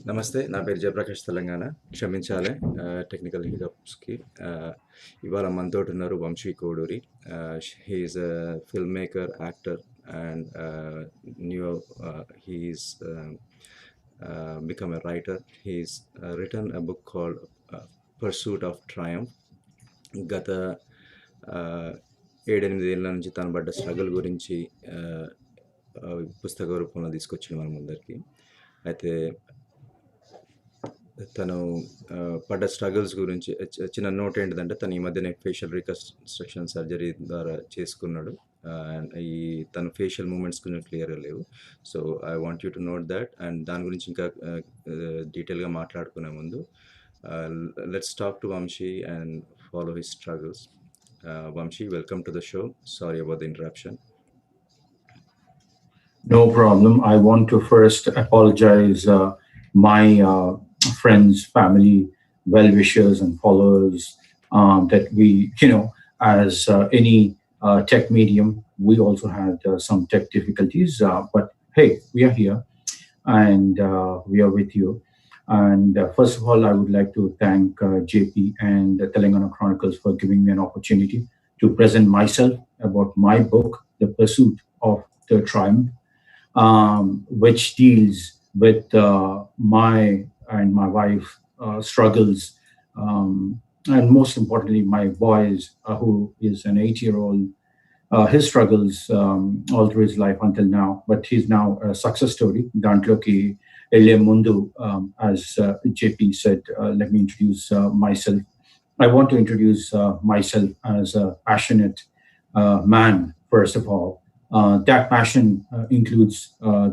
నమస్తే. నా పేరు జయప్రకాష్ తెలంగాణ. క్షమించాలి టెక్నికల్ హికప్స్‌కి. ఇవాళ మనతోటున్నారు Vamsi Koduri. He is a film maker, actor and he's become a writer. He's written a book called Pursuit of Triumph. గత 7-8 ఏళ్ల నుంచి తను పడ్డ స్ట్రగుల్ గురించి పుస్తక రూపంలో తీసుకొచ్చిండు మన ముందరికి. అయితే తను పడ్డ స్ట్రగుల్స్ గురించి చిన్న నోట్ ఏంటిదంటే, తను ఈ మధ్యనే ఫేషియల్ రీకన్స్ట్రక్షన్ సర్జరీ ద్వారా చేసుకున్నాడు. తన ఫేషియల్ మూమెంట్స్ కొంచెం క్లియర్గా లేవు. So I want you to note that. And దాని గురించి ఇంకా డీటెయిల్గా మాట్లాడుకునే ముందు let's talk to Vamshi and follow his struggles. Vamsi, welcome to the show. Sorry about the interruption. No problem. I want to first apologize my friends, family, well-wishers and followers that we, as any tech medium, we also had some tech difficulties. But hey, we are here and we are with you. And first of all, I would like to thank JP and Telangana Chronicles for giving me an opportunity to present myself about my book, The Pursuit of the Triumph, which deals with my and my wife struggles, and most importantly, my boys, who is an 8-year-old, his struggles all through his life until now, but he's now a success story. Dantloki Ele Mundu, as JP said, let me introduce myself. I want to introduce myself as a passionate man, first of all. That passion includes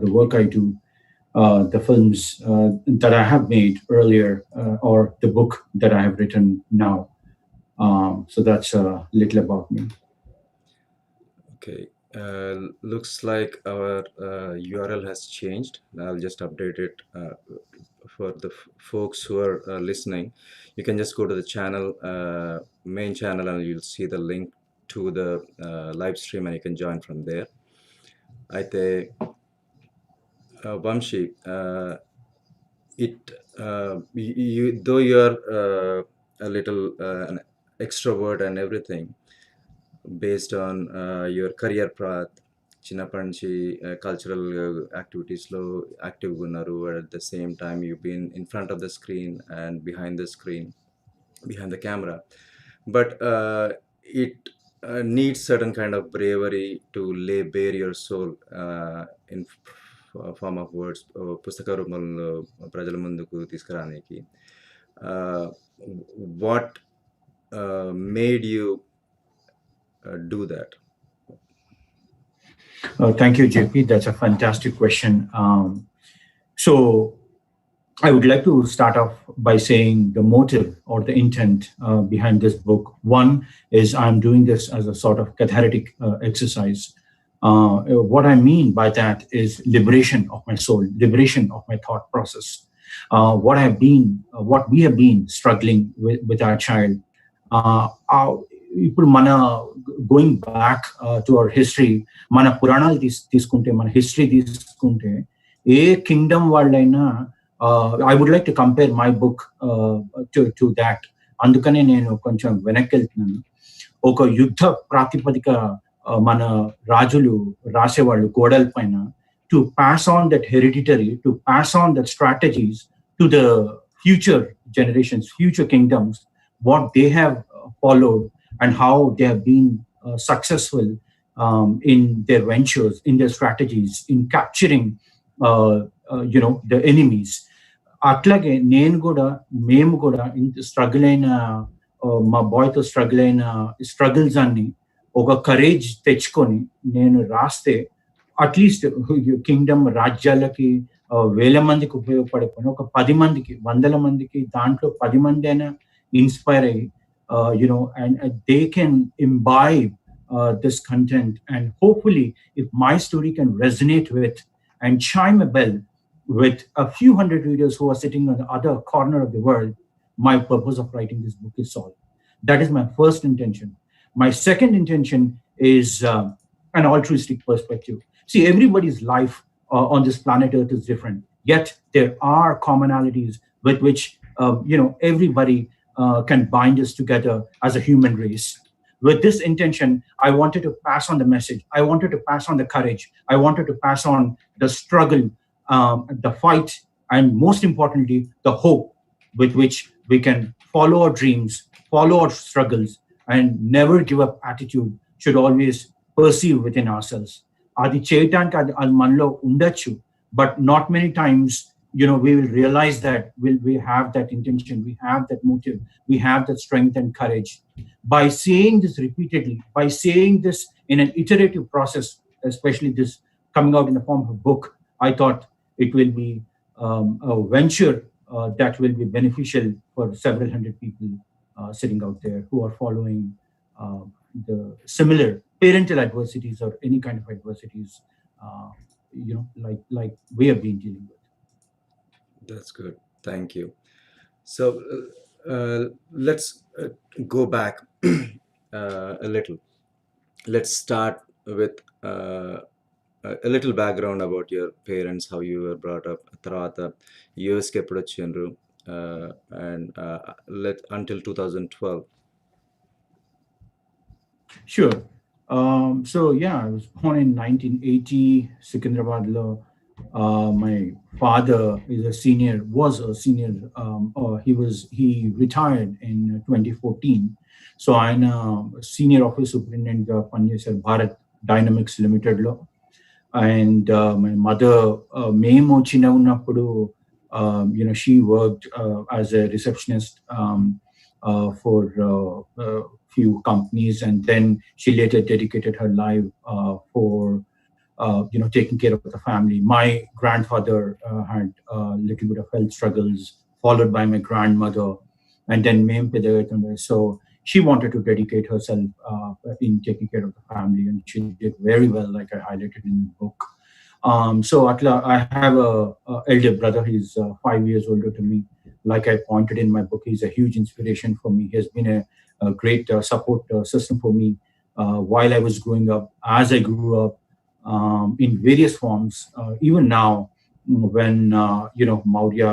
the work I do, the films that I have made earlier, or the book that I have written now. So that's a little about me. Okay. Looks like our URL has changed. I'll just update it for the folks who are listening. You can just go to the channel, main channel, and you'll see the link to the live stream, and you can join from there. Aithe Vamshi, though you're a little an extrovert and everything, based on your career path, చిన్నప్పటి నుంచి cultural యాక్టివిటీస్లో యాక్టివ్గా ఉన్నారు. At the same time you been in front of the screen and behind the camera. But it needs certain kind of bravery to lay bare your soul in form of words, పుస్తక రూపంలో ప్రజల ముందుకు తీసుకురానికి. What made you do that? Thank you, JP. That's a fantastic question. So I would like to start off by saying the motive or the intent behind this book. One is I'm doing this as a sort of cathartic exercise. What I mean by that is liberation of my soul, liberation of my thought process. What we have been struggling with our child. ఇప్పుడు మన going back to our history, మన పురాణాలు తీసుకుంటే, మన history తీసుకుంటే, ఏ kingdom వాళ్ళైనా, I would like to compare my book to that. అందుకనే నేను కొంచెం వెనక్కి వెళ్తున్నాను. ఒక యుద్ధ ప్రాతిపదిక మన రాజులు రాసేవాళ్ళు గోడల పైన, to pass on that hereditary, to pass on that strategies to the future generations, future kingdoms, what they have followed and how they have been successful in their ventures, in their strategies, in capturing the enemies. అట్లాగే మేము కూడా ఇంత struggle అయిన, మా బాయ్తో struggle అయిన struggles అన్ని ఒక courage తెచ్చుకొని నేను రాస్తే, అట్లీస్ట్ కింగ్డమ్ రాజ్యాలకి వేల మందికి ఉపయోగపడిపోయిన ఒక 10 మందికి, 100 మందికి, దాంట్లో 10 మంది అయినా ఇన్స్పైర్ అయ్యి, and they can imbibe this content, and hopefully if my story can resonate with and chime a bell with a few hundred readers who are sitting on the other corner of the world, my purpose of writing this book is solved. That is my first intention. My second intention is an altruistic perspective. See, everybody's life on this planet Earth is different. Yet there are commonalities with which everybody can bind us together as a human race. With this intention, I wanted to pass on the message. I wanted to pass on the courage. I wanted to pass on the struggle, the fight, and most importantly, the hope with which we can follow our dreams, follow our struggles, and never give up attitude should always perceive within ourselves. అది చేయటానికి అది మనలో ఉండొచ్చు, but not many times we will realize that we have that intention, we have that motive, we have that strength and courage. By saying this repeatedly, by saying this in an iterative process, especially this coming out in the form of a book, I thought it will be a venture that will be beneficial for several hundred people sitting out there who are following uh, the similar parental adversities or any kind of adversities, uh, like we have been dealing with. That's good. Thank you. So let's go back a little. Let's start with a little background about your parents, how you were brought up. తర్వాత యూఎస్కి ఎప్పుడు వచ్చిండ్రు, and let until 2012. Sure. So yeah, I was born in 1980, Secunderabad law. My father was a senior. He retired in 2014. So I'm a senior office superintendent of Bharat Dynamics Limited law. And my mother, మేము చిన్న ఉన్నప్పుడు, she worked as a receptionist for few companies, and then she later dedicated her life for taking care of the family. My grandfather had a little bit of health struggles, followed by my grandmother, and then mem pedagatunde. So she wanted to dedicate herself in taking care of the family, and she did very well, like I highlighted in the book. So Atla, I have a elder brother. He's 5 years older to me. Like I pointed in my book, he's a huge inspiration for me. He has been a great support system for me while I was growing up, as I grew up, in various forms. Even now, when Maurya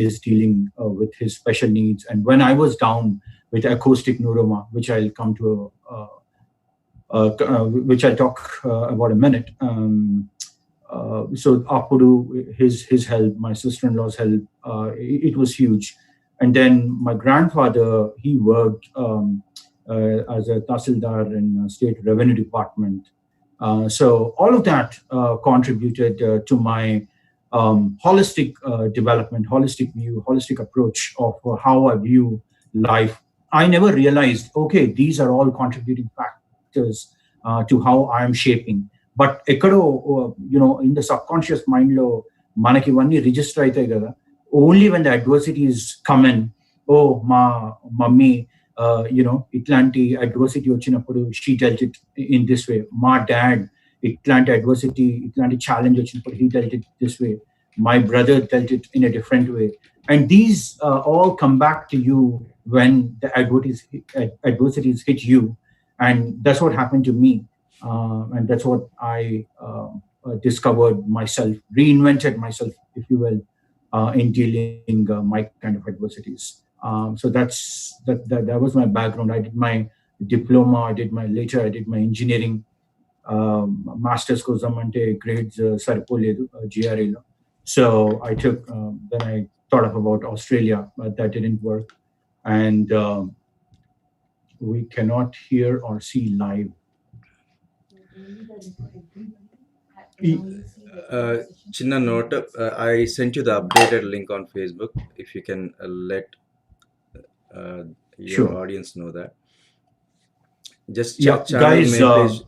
is dealing with his special needs, and when I was down with acoustic neuroma, which I'll come to, which I'll talk about a minute. So Apudu, his help, my sister-in-law's help, it was huge. And then my grandfather, he worked as a tahsildar in state revenue department. So all of that contributed to my holistic development, holistic view, holistic approach of how I view life. I never realized, okay, these are all contributing factors to how I am shaping. But ekkado, in the subconscious mind lo manaki ivanni register aitayi kada. Only when the adversities come in, oh, ma mummy, itlanti adversity vachinappudu she dealt it in this way. My dad, itlanti adversity, itlanti challenge vachinappudu he dealt it this way. My brother dealt it in a different way. And these all come back to you when the adversities hit you. And that's what happened to me. And that's what I discovered myself, reinvented myself, if you will, in dealing my kind of adversities. So that was my background. I did my diploma. I did my engineering, master's kosam ante grades sarpoledu GRA lo. So I took. Then I thought of about Australia, but that didn't work. And we cannot hear or see live. Chinna note, I sent you the updated link on Facebook. If you can let your Sure. audience know that. Just Yeah, check channel guys. main page.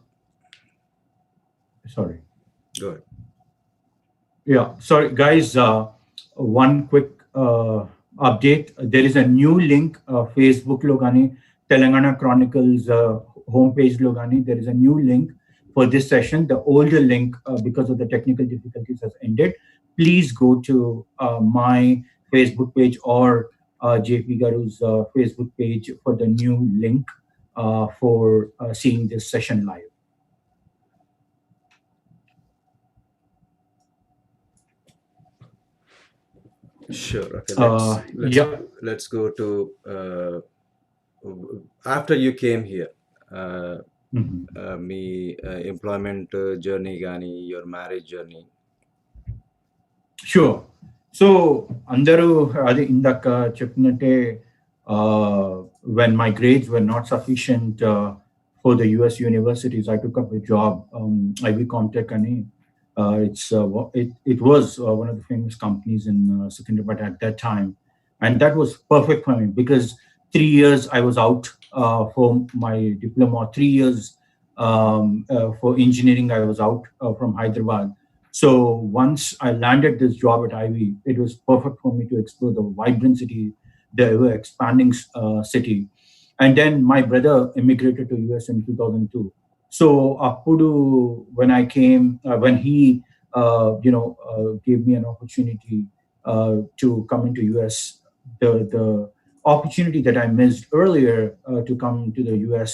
Sorry. Go ahead. Yeah, sorry, guys. One quick update. There is a new link, Facebook lo gani, Telangana Chronicles homepage lo gani. There is a new link for this session. The older link, because of the technical difficulties, has ended. Please go to my Facebook page or JP Garu's Facebook page for the new link for seeing this session live. Sure. Okay. Yeah. Let's go to after you came here. Uh, Mhm. Me employment journey కానీ your marriage journey. Sure. So అందరూ అది ఇందాక చెప్పినట్టే when my grades were not sufficient for the US universities, I took up a job, Ivy Comtech ani. It was one of the famous companies in Secunderabad at that time, and that was perfect for me because 3 years I was out for my diploma. 3 years for engineering I was out from Hyderabad. So once I landed this job at Ivy, it was perfect for me to explore the vibrancy, the ever expanding city. And then my brother immigrated to US in 2002. So Appudu, when I came, when he, gave me an opportunity to come into US, the opportunity that I missed earlier to come to the US,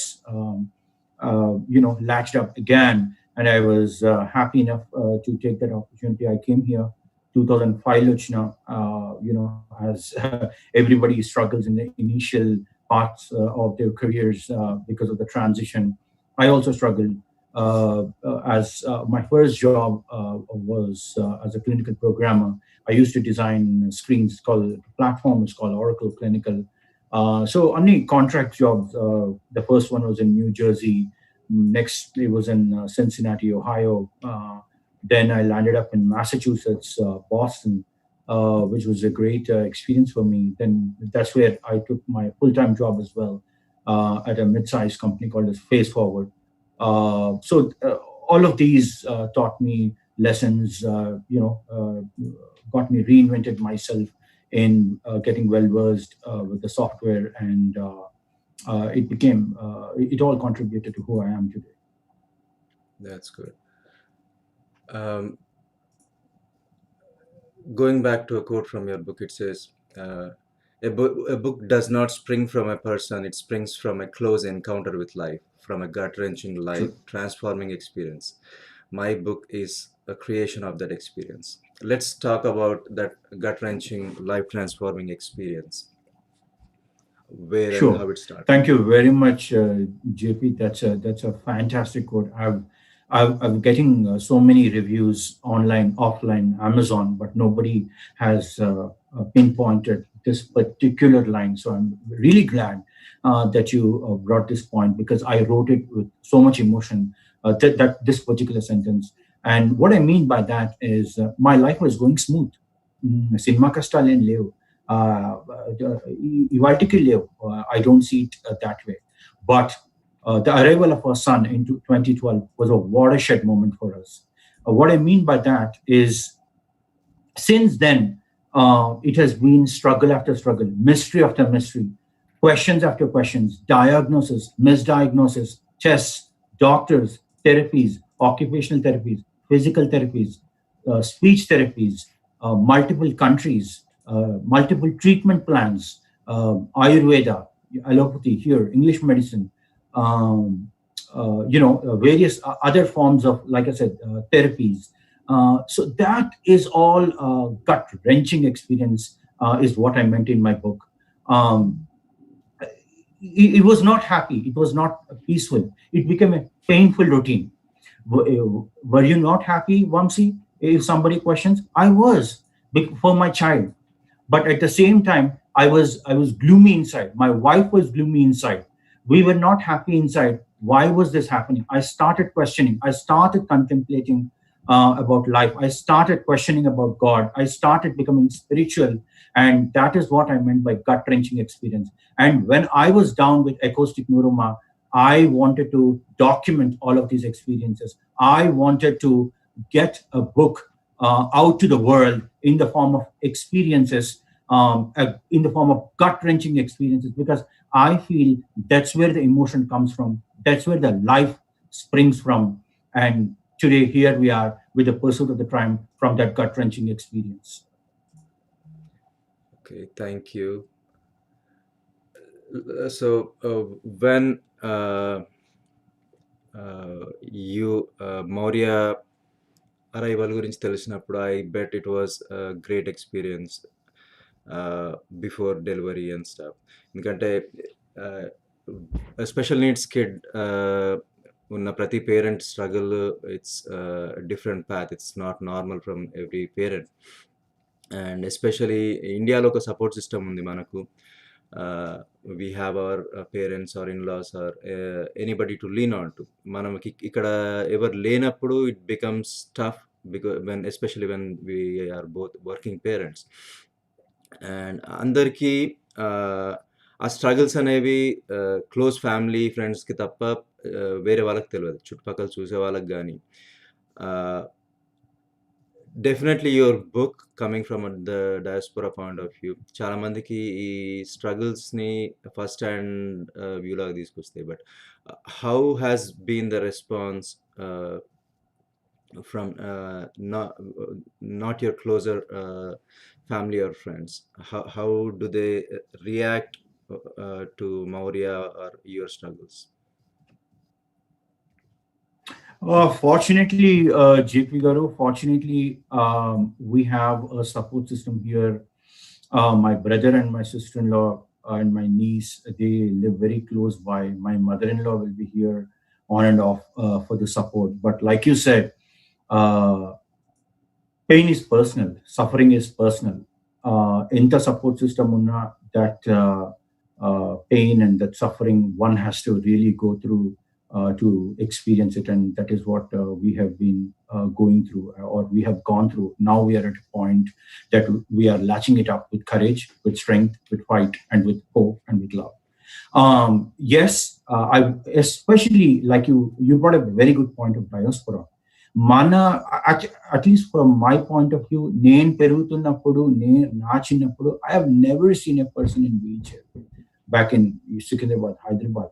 latched up again, and I was happy enough to take that opportunity. I came here 2005 Luchna, as everybody struggles in the initial parts of their careers because of the transition. I also struggled as my first job was as a clinical programmer. I used to design screens called the platform is called Oracle Clinical. So only contract jobs. The first one was in New Jersey. Next, it was in Cincinnati, Ohio. Then I landed up in Massachusetts, Boston, which was a great experience for me. Then that's where I took my full-time job as well at a mid-sized company called as Face Forward. So all of these taught me lessons. Got me reinvented myself in getting well versed with the software, and it all contributed to who I am today. That's good. Um, Going back to a quote from your book, it says, a book does not spring from a person, it springs from a close encounter with life, from a gut wrenching, life True. transforming experience. My book is a creation of that experience. Let's talk about that gut wrenching, life transforming experience, where and Sure. how it started. Thank you very much, JP. That's a fantastic quote. I'm getting so many reviews online, offline, Amazon, but nobody has pinpointed this particular line. So I'm really glad that you brought this point because I wrote it with so much emotion. That this particular sentence, and what I mean by that is my life was going smooth. Cinema కష్టాలేం లేవు. ఇవాటికి లేవు. I don't see it that way. But the arrival of our son into 2012 was a watershed moment for us. What I mean by that is, since then, it has been struggle after struggle, mystery after mystery, questions after questions, diagnosis, misdiagnosis, tests, doctors, therapies, occupational therapies, physical therapies, speech therapies, multiple countries, multiple treatment plans, Ayurveda, allopathy here, English medicine, various other forms of, like I said, therapies. So that is all gut wrenching experience, is what I meant in my book. Um, it was not happy. It was not peaceful. It became a painful routine. Were you not happy, Vamsi? If somebody questions, I was for my child, but at the same time I was gloomy inside. My wife was gloomy inside. We were not happy inside. Why was this happening? I started questioning. I started contemplating about life. I started questioning about God. I started becoming spiritual, and that is what I meant by gut wrenching experience. And when I was down with acoustic neuroma, I wanted to document all of these experiences. I wanted to get a book out to the world in the form of experiences, in the form of gut wrenching experiences, because I feel that's where the emotion comes from. That's where the life springs from. And today, here we are with the pursuit of the crime from that gut wrenching experience. Okay, thank you. So when you Maurya arrival గురించి తెలిసినప్పుడు, I bet it was a great experience. Before delivery and stuff. ఎందుకంటే special needs kid ఉన్న ప్రతి parent struggle, it's different path, it's not normal from every parent. And especially ఇండియాలో ఒక support system ఉంది మనకు. We have our parents or in-laws or anybody to lean on to. మనకి ఇక్కడ ఎవరు లేనప్పుడు it becomes tough, because especially when we're both working parents. And అందరికీ ఆ స్ట్రగుల్స్ అనేవి క్లోజ్ ఫ్యామిలీ ఫ్రెండ్స్కి తప్ప వేరే వాళ్ళకి తెలియదు, చుట్టుపక్కల చూసే వాళ్ళకి కానీ. Definitely your book coming from the diaspora point of view చాలా మందికి ఈ స్ట్రగుల్స్ని ఫస్ట్ హ్యాండ్ వ్యూలాగా తీసుకొస్తాయి. But how has been the response from not your closer family or friends? How do they react to Maurya or your struggles? Fortunately, JP Garu, fortunately, we have a support system here. My brother and my sister-in-law and my niece, they live very close by. My mother-in-law will be here on and off for the support. But like you said, pain is personal, suffering is personal. In the support system, that pain and that suffering, one has to really go through to experience it, and that is what we have been going through, or we have gone through. Now we are at a point that we are latching it up with courage, with strength, with fight, and with hope, and with love. Yes, I especially, like you brought up a very good point of diaspora. Mana, at least from my point of view, నేను పెరుగుతున్నప్పుడు, నా చిన్నప్పుడు, I have never seen a person in wheelchair. Back in Secunderabad, Hyderabad,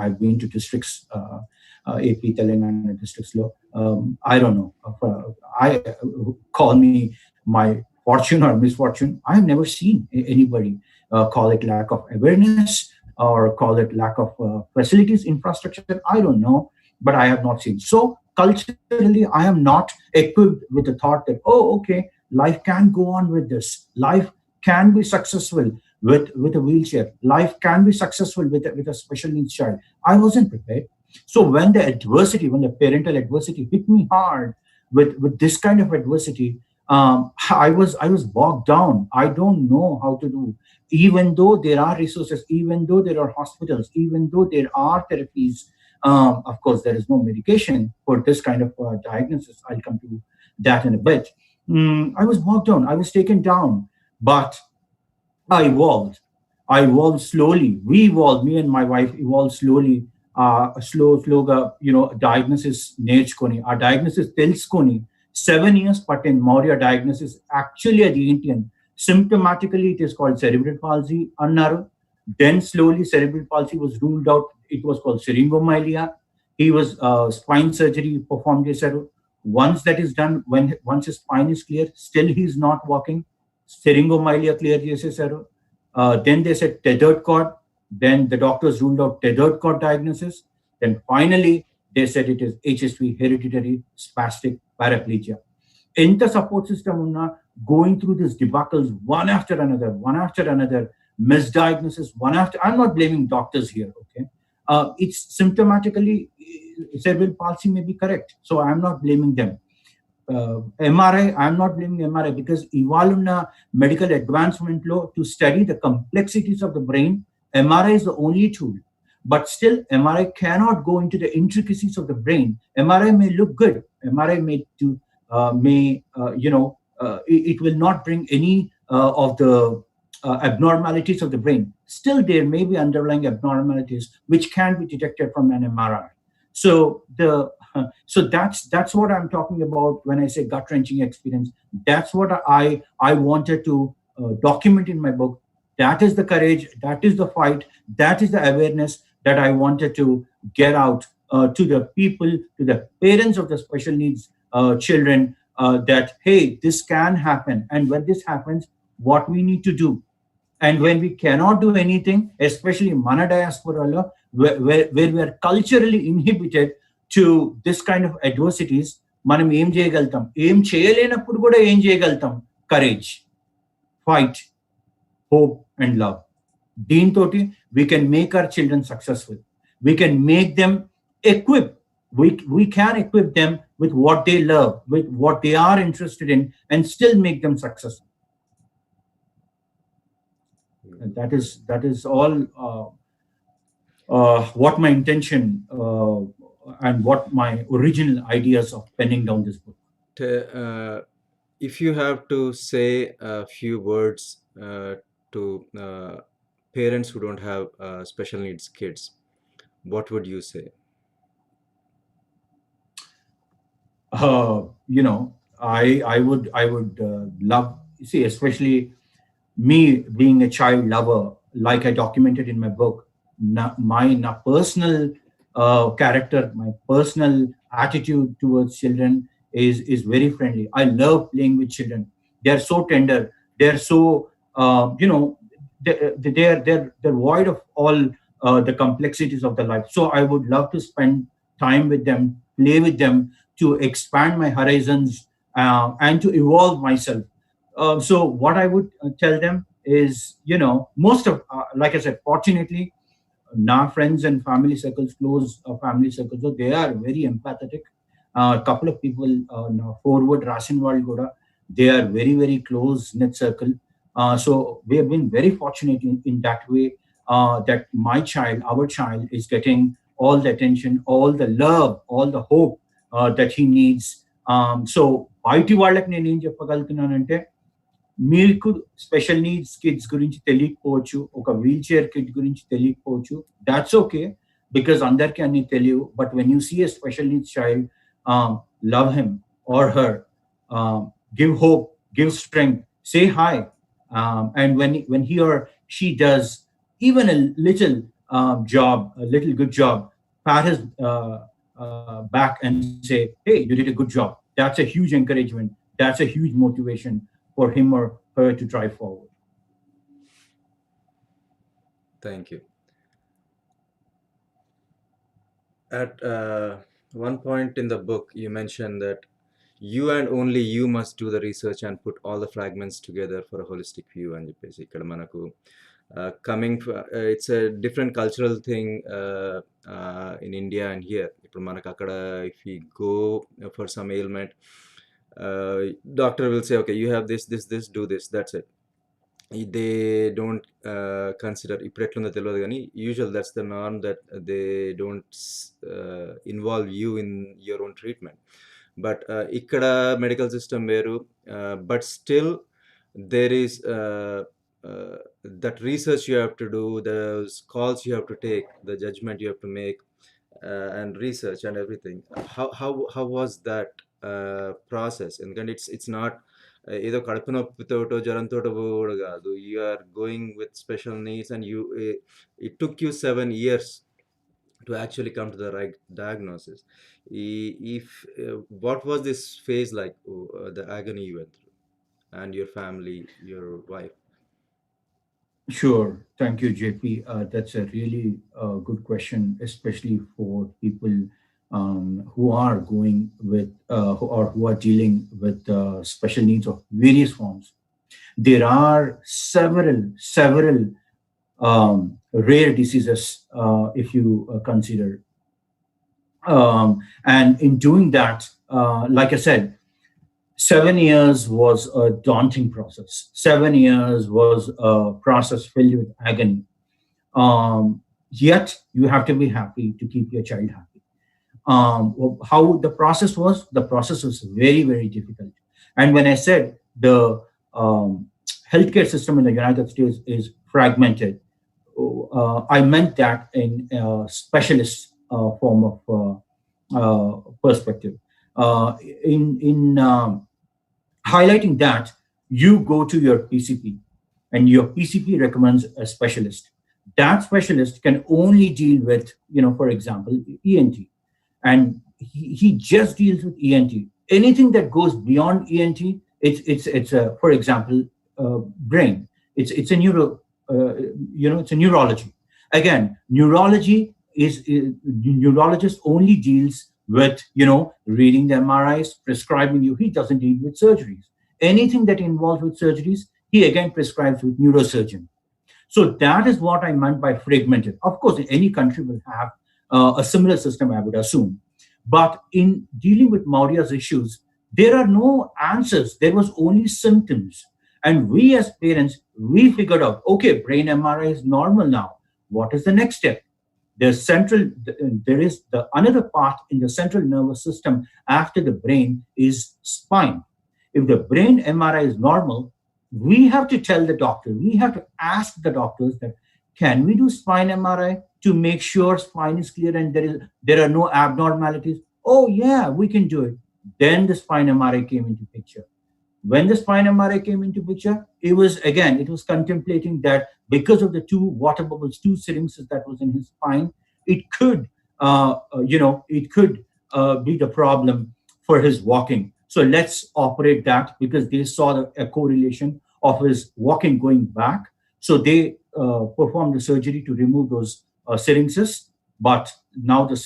I've been to districts, AP, Telangana districts. I don't know. I call me my fortune or misfortune. I have never seen anybody call it lack of awareness or call it lack of facilities, infrastructure. I don't know, but I have not seen. So culturally, I am not equipped with the thought that, oh, okay, life can go on with this. Life can be successful with a wheelchair. Life can be successful with a special needs child. I wasn't prepared. So when the adversity, when the parental adversity hit me hard with this kind of adversity, I was bogged down. I don't know how to do. Even though there are resources, even though there are hospitals, even though there are therapies, of course, there is no medication for this kind of diagnosis. I'll come to that in a bit. I was bogged down. I was taken down. But I evolved. I evolved slowly. We evolved. Me and my wife evolved slowly. Slowga, diagnosis నేర్చుకొని, ఆ diagnosis తెలుసుకొని, 7 years పట్టింది Maurya diagnosis. Actually, at the Indian, symptomatically, it is called cerebral palsy. అన్నారు. Then slowly, cerebral palsy was ruled out. It was called syringomyelia. He was spine surgery performed చేశారు. Once that is done, once his spine is clear, still he is not walking. Syringomyelia clear చేసేశారు. Then they said tethered cord. Then the doctors ruled out tethered cord diagnosis. Then finally they said it is HSP, hereditary spastic paraplegia. In the support system, going through these debacles one after another, misdiagnosis one after. I'm not blaming doctors here, okay? It's symptomatically cerebral palsy may be correct, so I'm not blaming them. MRI, I'm not blaming MRI because ivaluna medical advancement law to study the complexities of the brain, MRI is the only tool. But still, MRI cannot go into the intricacies of the brain. MRI may look good. MRI it will not bring any of the abnormalities of the brain. Still, there may be underlying abnormalities which can be detected from an MRI. So that's what I'm talking about when I say gut-wrenching experience. That's what I wanted to document in my book. That is the courage, that is the fight, that is the awareness that I wanted to get out to the people, to the parents of the special needs children, that, hey, this can happen. And when this happens, what we need to do. And when we cannot do anything, especially mana diaspora, where we are culturally inhibited to this kind of adversities, manam em cheyagaltam, em cheyalenapudu kuda em cheyagaltam? Courage, fight, hope, and love. Deentoti, we can make our children successful. We can make them equipped. We can equip them with what they love, with what they are interested in, and still make them successful. And that is all what my intention and what my original ideas of penning down this book. If you have to say a few words to parents who don't have special needs kids, what would you say? You know, I would love, see, especially me being a child lover, like I documented in my book, my personal character, my personal attitude towards children is very friendly. I love playing with children. They're so tender. They're so they're void of all the complexities of the life. So I would love to spend time with them, play with them, to expand my horizons and to evolve myself. So what I would tell them is, most of, like I said, fortunately, now friends and family circles, close family circles, so they are very empathetic. A couple of people, now forward Rasin World Goda, they are very, very close knit circle. So we have been very fortunate in that way, that my child, our child, is getting all the attention, all the love, all the hope that he needs. So బయటి వాళ్ళకి నేను ఏం చెప్పగలుగుతున్నానంటే, మీకు special needs kids గురించి తెలియకపోవచ్చు, ఒక wheel chair kid గురించి తెలియకపోవచ్చు, దాట్స్ ఓకే, బికాస్ అందరికీ అన్ని తెలియవు. But when you see a special needs child, love him or her, give hope, give strength, say hi, and when he or she does even a little job, a little good job, pat his back and say, "Hey, you did a good job." That's a huge encouragement. That's a huge motivation for him or her to drive forward. Thank you. At one point in the book, you mentioned that you and only you must do the research and put all the fragments together for a holistic view. And ఇక్కడ మనకు coming it's a different cultural thing in India and here. ఇప్పుడు మనకు అక్కడ if we go for some ailment, doctor will say, okay, you have this, do this, that's it. They don't consider ఇప్పుడు ఎట్లుందో తెలియదు కానీ usual that's the norm that they don't involve you in your own treatment. But ఇక్కడ medical system వేరు, but still there is that research you have to do, those calls you have to take, the judgment you have to make, and research and everything. How was that process? ఎందుకంటే it's not ఏదో కడుపు నొప్పితోటో జ్వరంతోటో కూడా కాదు. You are going with special needs and it took you 7 years to actually come to the right diagnosis. If what was this phase like, the agony you went through, and your family, your wife? Sure. Thank you, JP. That's a really good question, especially for people who are going with who are dealing with special needs of various forms. There are several rare diseases, if you consider. And in doing that, like I said, 7 years was a daunting process. 7 years was a process filled with agony. Yet you have to be happy to keep your child happy. How the process was? The process was very, very difficult. And when I said the healthcare system in the United States is fragmented, I meant that in a specialist form of perspective. In highlighting that, you go to your PCP, and your PCP recommends a specialist. That specialist can only deal with, for example, ENT, and he just deals with ENT. Anything that goes beyond ENT, it's a, for example, brain. It's a it's a neurology. Again, neurology is neurologist only deals with reading the MRIs, prescribing you. He doesn't deal with surgeries. Anything that involves with surgeries, he again prescribes with neurosurgeon. So that is what I meant by fragmented. Of course, any country will have a similar system, I would assume. But in dealing with Maurya's issues, there are no answers. There was only symptoms. And we as parents, we figured out, okay, brain MRI is normal now. What is the next step? There is the another part in the central nervous system after the brain is spine. If the brain MRI is normal, we have to tell the doctor, we have to ask the doctors that can we do spine MRI to make sure spine is clear and there are no abnormalities. Oh yeah, we can do it. Then the spine MRI came into picture. When the spine MRI came into picture, it was contemplating that because of the two water bubbles, two syringes that was in his spine, it could, it could be the problem for his walking. So let's operate that because they saw a correlation of his walking going back. So they performed the surgery to remove those syringes. But now the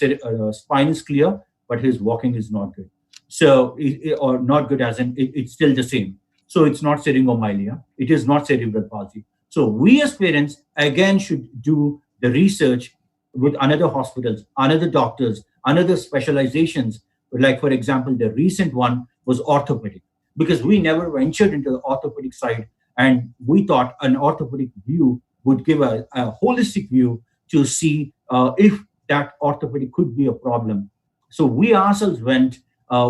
spine is clear, but his walking is not good. So, or not good as in it's still the same. So it's not syringomyelia. It is not cerebral palsy. So we as parents again should do the research with another hospitals, another doctors, another specializations. Like for example, the recent one was orthopedic because we never ventured into the orthopedic side, and we thought an orthopedic view would give a holistic view to see if that orthopedic could be a problem. So we ourselves went,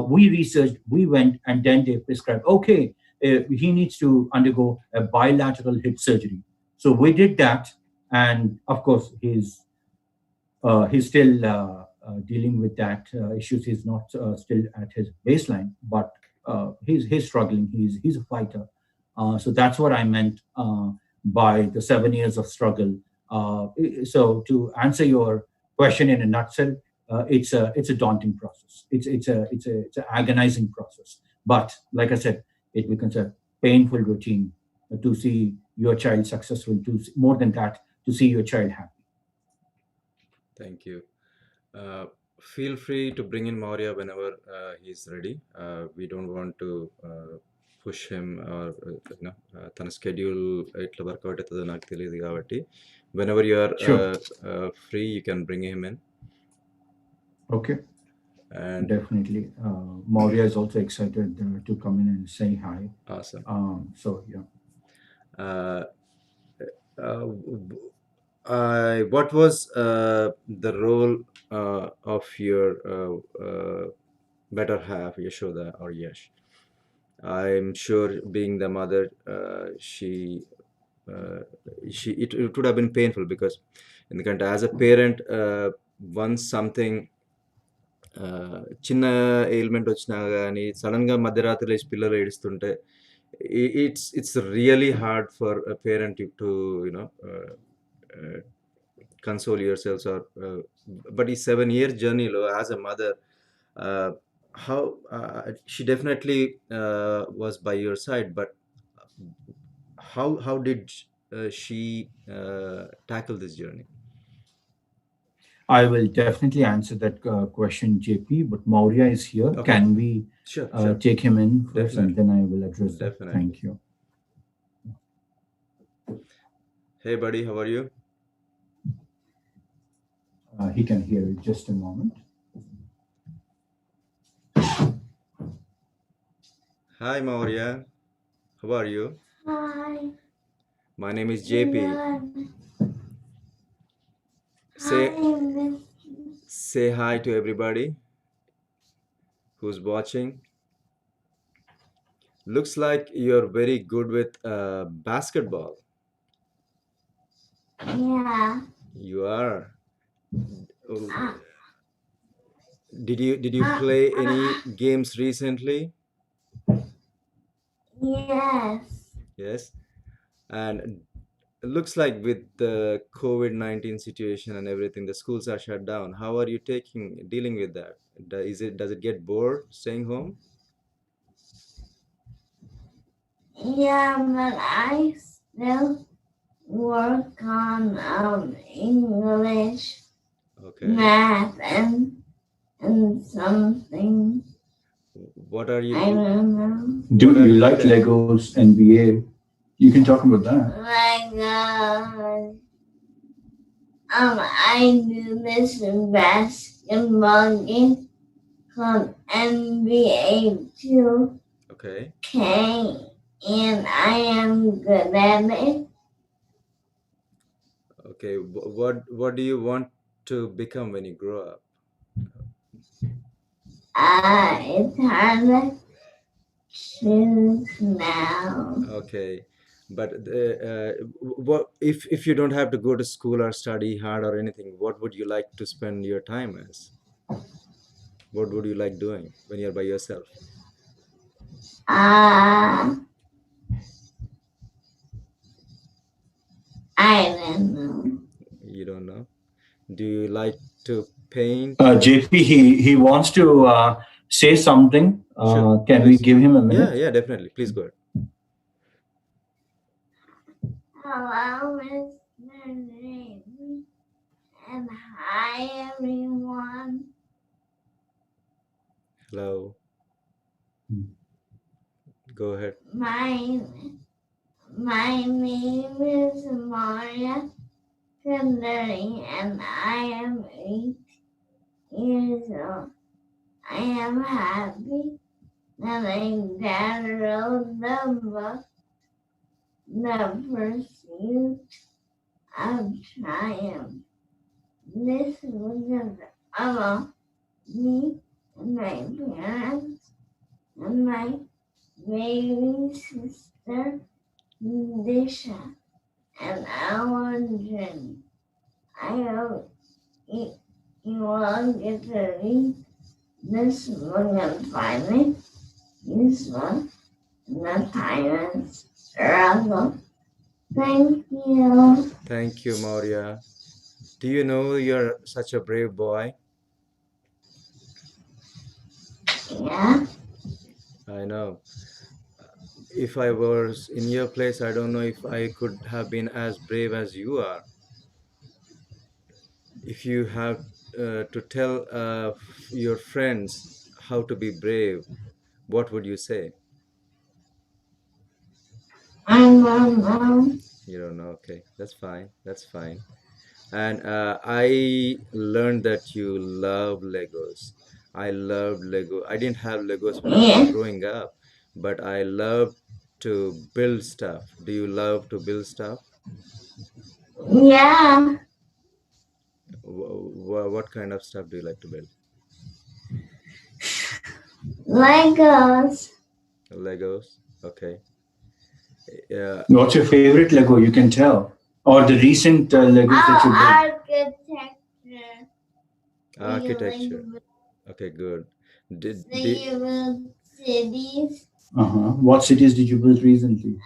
we researched, we went, and then they prescribed, okay, he needs to undergo a bilateral hip surgery. So we did that, and of course, he's still dealing with that issues. He's not still at his baseline, but he's struggling. He's a fighter. So that's what I meant by the 7 years of struggle. So to answer your question in a nutshell, it's a daunting process. It's an agonizing process. But like I said, it becomes a painful routine to see your child successful. More than that, to see your child happy. Thank you. Feel free to bring in Maurya whenever he's ready. We don't want to push him or తన schedule ఎట్లా work out అవుతుందో నాకు తెలియదు కాబట్టి whenever you are Sure. Free, you can bring him in. Okay. And definitely, Maurya is also excited to come in and say hi. Awesome. So yeah. What was the role of your better half, Yashoda or Yash? I'm sure, being the mother, it would have been painful because ఎందుకంటే as a parent, once something చిన్న ailment వచ్చినా కానీ సడన్గా మధ్యరాత్రి లేచి పిల్లలు ఏడుస్తుంటే it's really hard for a parent to console yourselves, or but ఈ 7 year journeyలో as a mother, how she definitely was by your side, but how did she tackle this journey? I will definitely answer that question, JP, but Maurya is here. Okay. Can we Sure. take him in first, Definitely. and then I will address that. Definitely. Thank you. Hey buddy, how are you? He can hear it. Just a moment. Hi Maurya, how are you? Hi. My name is JP. Say hi to everybody who's watching. Looks like you're very good with basketball. Yeah. You are. Did you play any games recently? Yes. Yes. And it looks like with the COVID-19 situation and everything, the schools are shut down. How are you dealing with that? Does it get bored staying home? Yeah, but I still work on English, Okay. math, and something. What are you? I don't know. Do you like Legos, NBA? You can talk about that. I do this basketball game called NBA 2K, Okay. and I am good at it. Okay. What do you want to become when you grow up? It's hard to choose now. Okay. But what if you don't have to go to school or study hard or anything, what would you like to spend your time as? What would you like doing when you're by yourself? I don't know. You don't know? Do you like to paint? JP, he wants to say something. Sure, Can we please. give him a minute? Yeah, definitely. Please go ahead. Hello, Mr. Navy, and hi, everyone. Hello. Go ahead. My name is Maria Koduri, and I am 8 years old. I am happy that I downloaded the book, The Pursuit of Triumph. This was about me and my parents and my baby sister Disha and our journey. I hope you all get to read this book and find it useful in the time of struggle. Thank you. Thank you, Maurya. Do you know you're such a brave boy? Yeah. I know. If I was in your place, I don't know if I could have been as brave as you are. If you have to tell your friends how to be brave, what would you say? I don't know. You don't know. Okay, that's fine. That's fine. And I learned that you love Legos. I loved Lego. I didn't have Legos when I was Yeah. growing up, but I loved to build stuff. Do you love to build stuff? Yeah. What kind of stuff do you like to build? Legos. Legos. Okay. Yeah. What's your favorite Lego? You can tell, or the recent Legos that you built. Architecture. Architecture. Okay, good. Did You build cities. What cities did you build recently?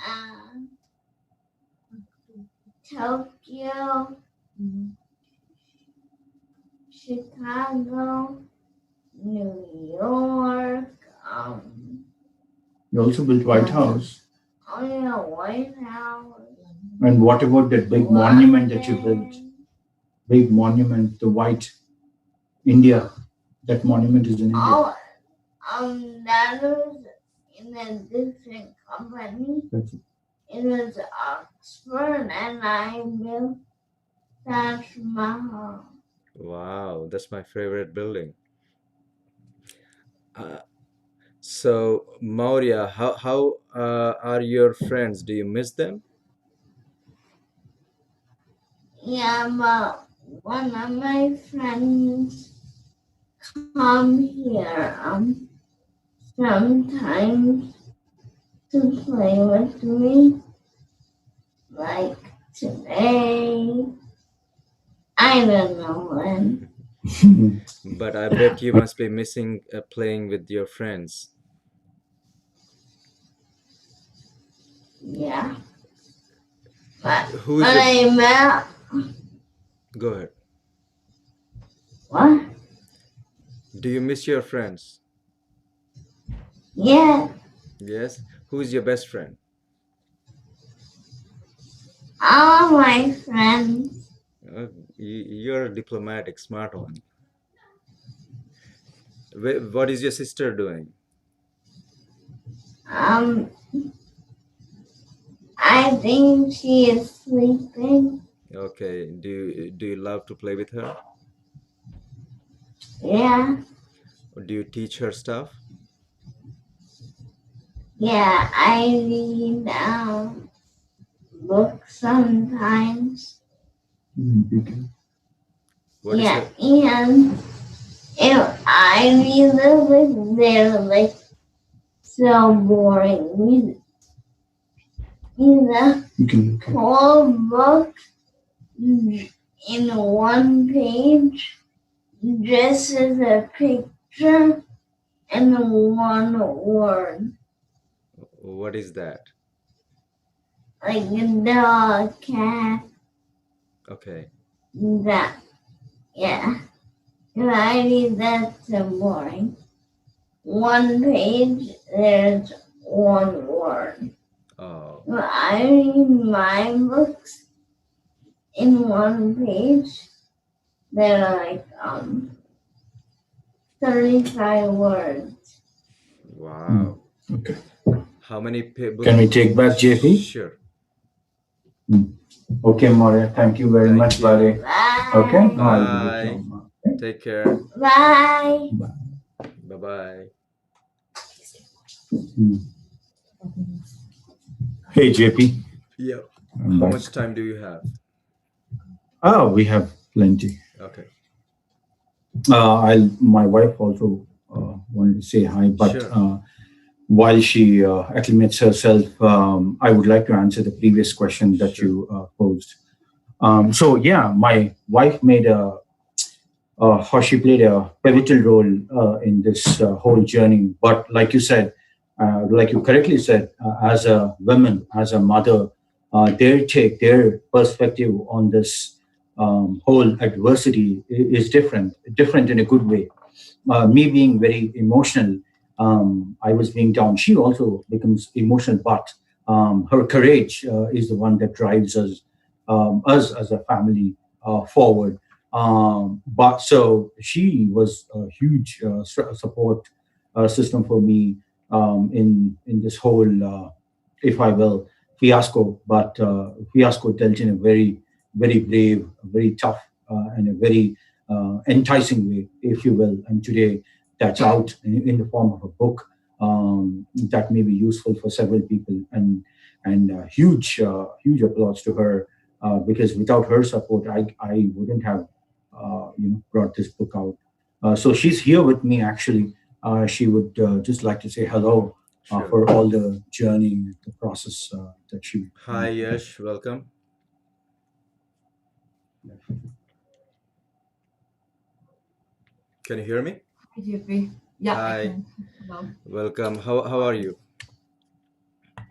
Tokyo, Chicago, New York. You also built White House. Oh yeah, White House. And what about that big monument that you built? Big monument, the white India. That monument is in India. Oh, that was in a different company. That's it. It was Oxford, and I built Taj Mahal. Wow, that's my favorite building. So, Maurya, how are your friends? Do you miss them? Yeah, but one of my friends come here sometimes to play with me, like today. I don't know when. But I bet you must be missing playing with your friends. Yeah. But Who's your... I met. Go ahead. What? Do you miss your friends? Yeah. Yes. Who's your best friend? All of my friends. You're a diplomatic, smart one. What is your sister doing? I I think she is sleeping. Okay. Do you love to play with her? Yeah, Or do you teach her stuff? yeah, I read books sometimes. What is Yeah, her? and if I read the books, they're like so boring. The whole book in one page, just as a picture and one word, What is that? like a dog, cat, Okay. that. Yeah, if I read that, so boring. One page, there's one word. Oh. If I read my books in one page, they're like 35 words. Wow. Okay. How many books? Can we take back JP? Sure. Okay, Maria. Thank you very Thank much, you. buddy. Bye. Okay. No, I'll give it Bye. to him. Okay. Take care. Bye. Bye bye. Hey, JP. Yeah. I'm How back. much time do you have? Oh, we have plenty. Okay. My wife also wanted to say hi, but Sure. while she acclimates herself, I would like to answer the previous question that Sure. you posed. So yeah, my wife made how she played a pivotal role in this whole journey. But like you said, like you correctly said, as a woman, as a mother, their take, their perspective on this whole adversity is different in a good way. Me being very emotional, I was being down. She also becomes emotional, but her courage is the one that drives us as a family forward. But so she was a huge support system for me in this whole, if I will, fiasco. But fiasco dealt in a very brave, very tough, and a very enticing way, if you will. And today, that's out in the form of a book that may be useful for several people. And huge applause to her because without her support, I wouldn't have brought this book out. So she's here with me actually. She would just like to say hello Sure. for all the journey, the process that she. Hi, Yash. Welcome. Can you hear me? Hi, JP. Yeah, I Hi. can. Hello. Welcome. How are you?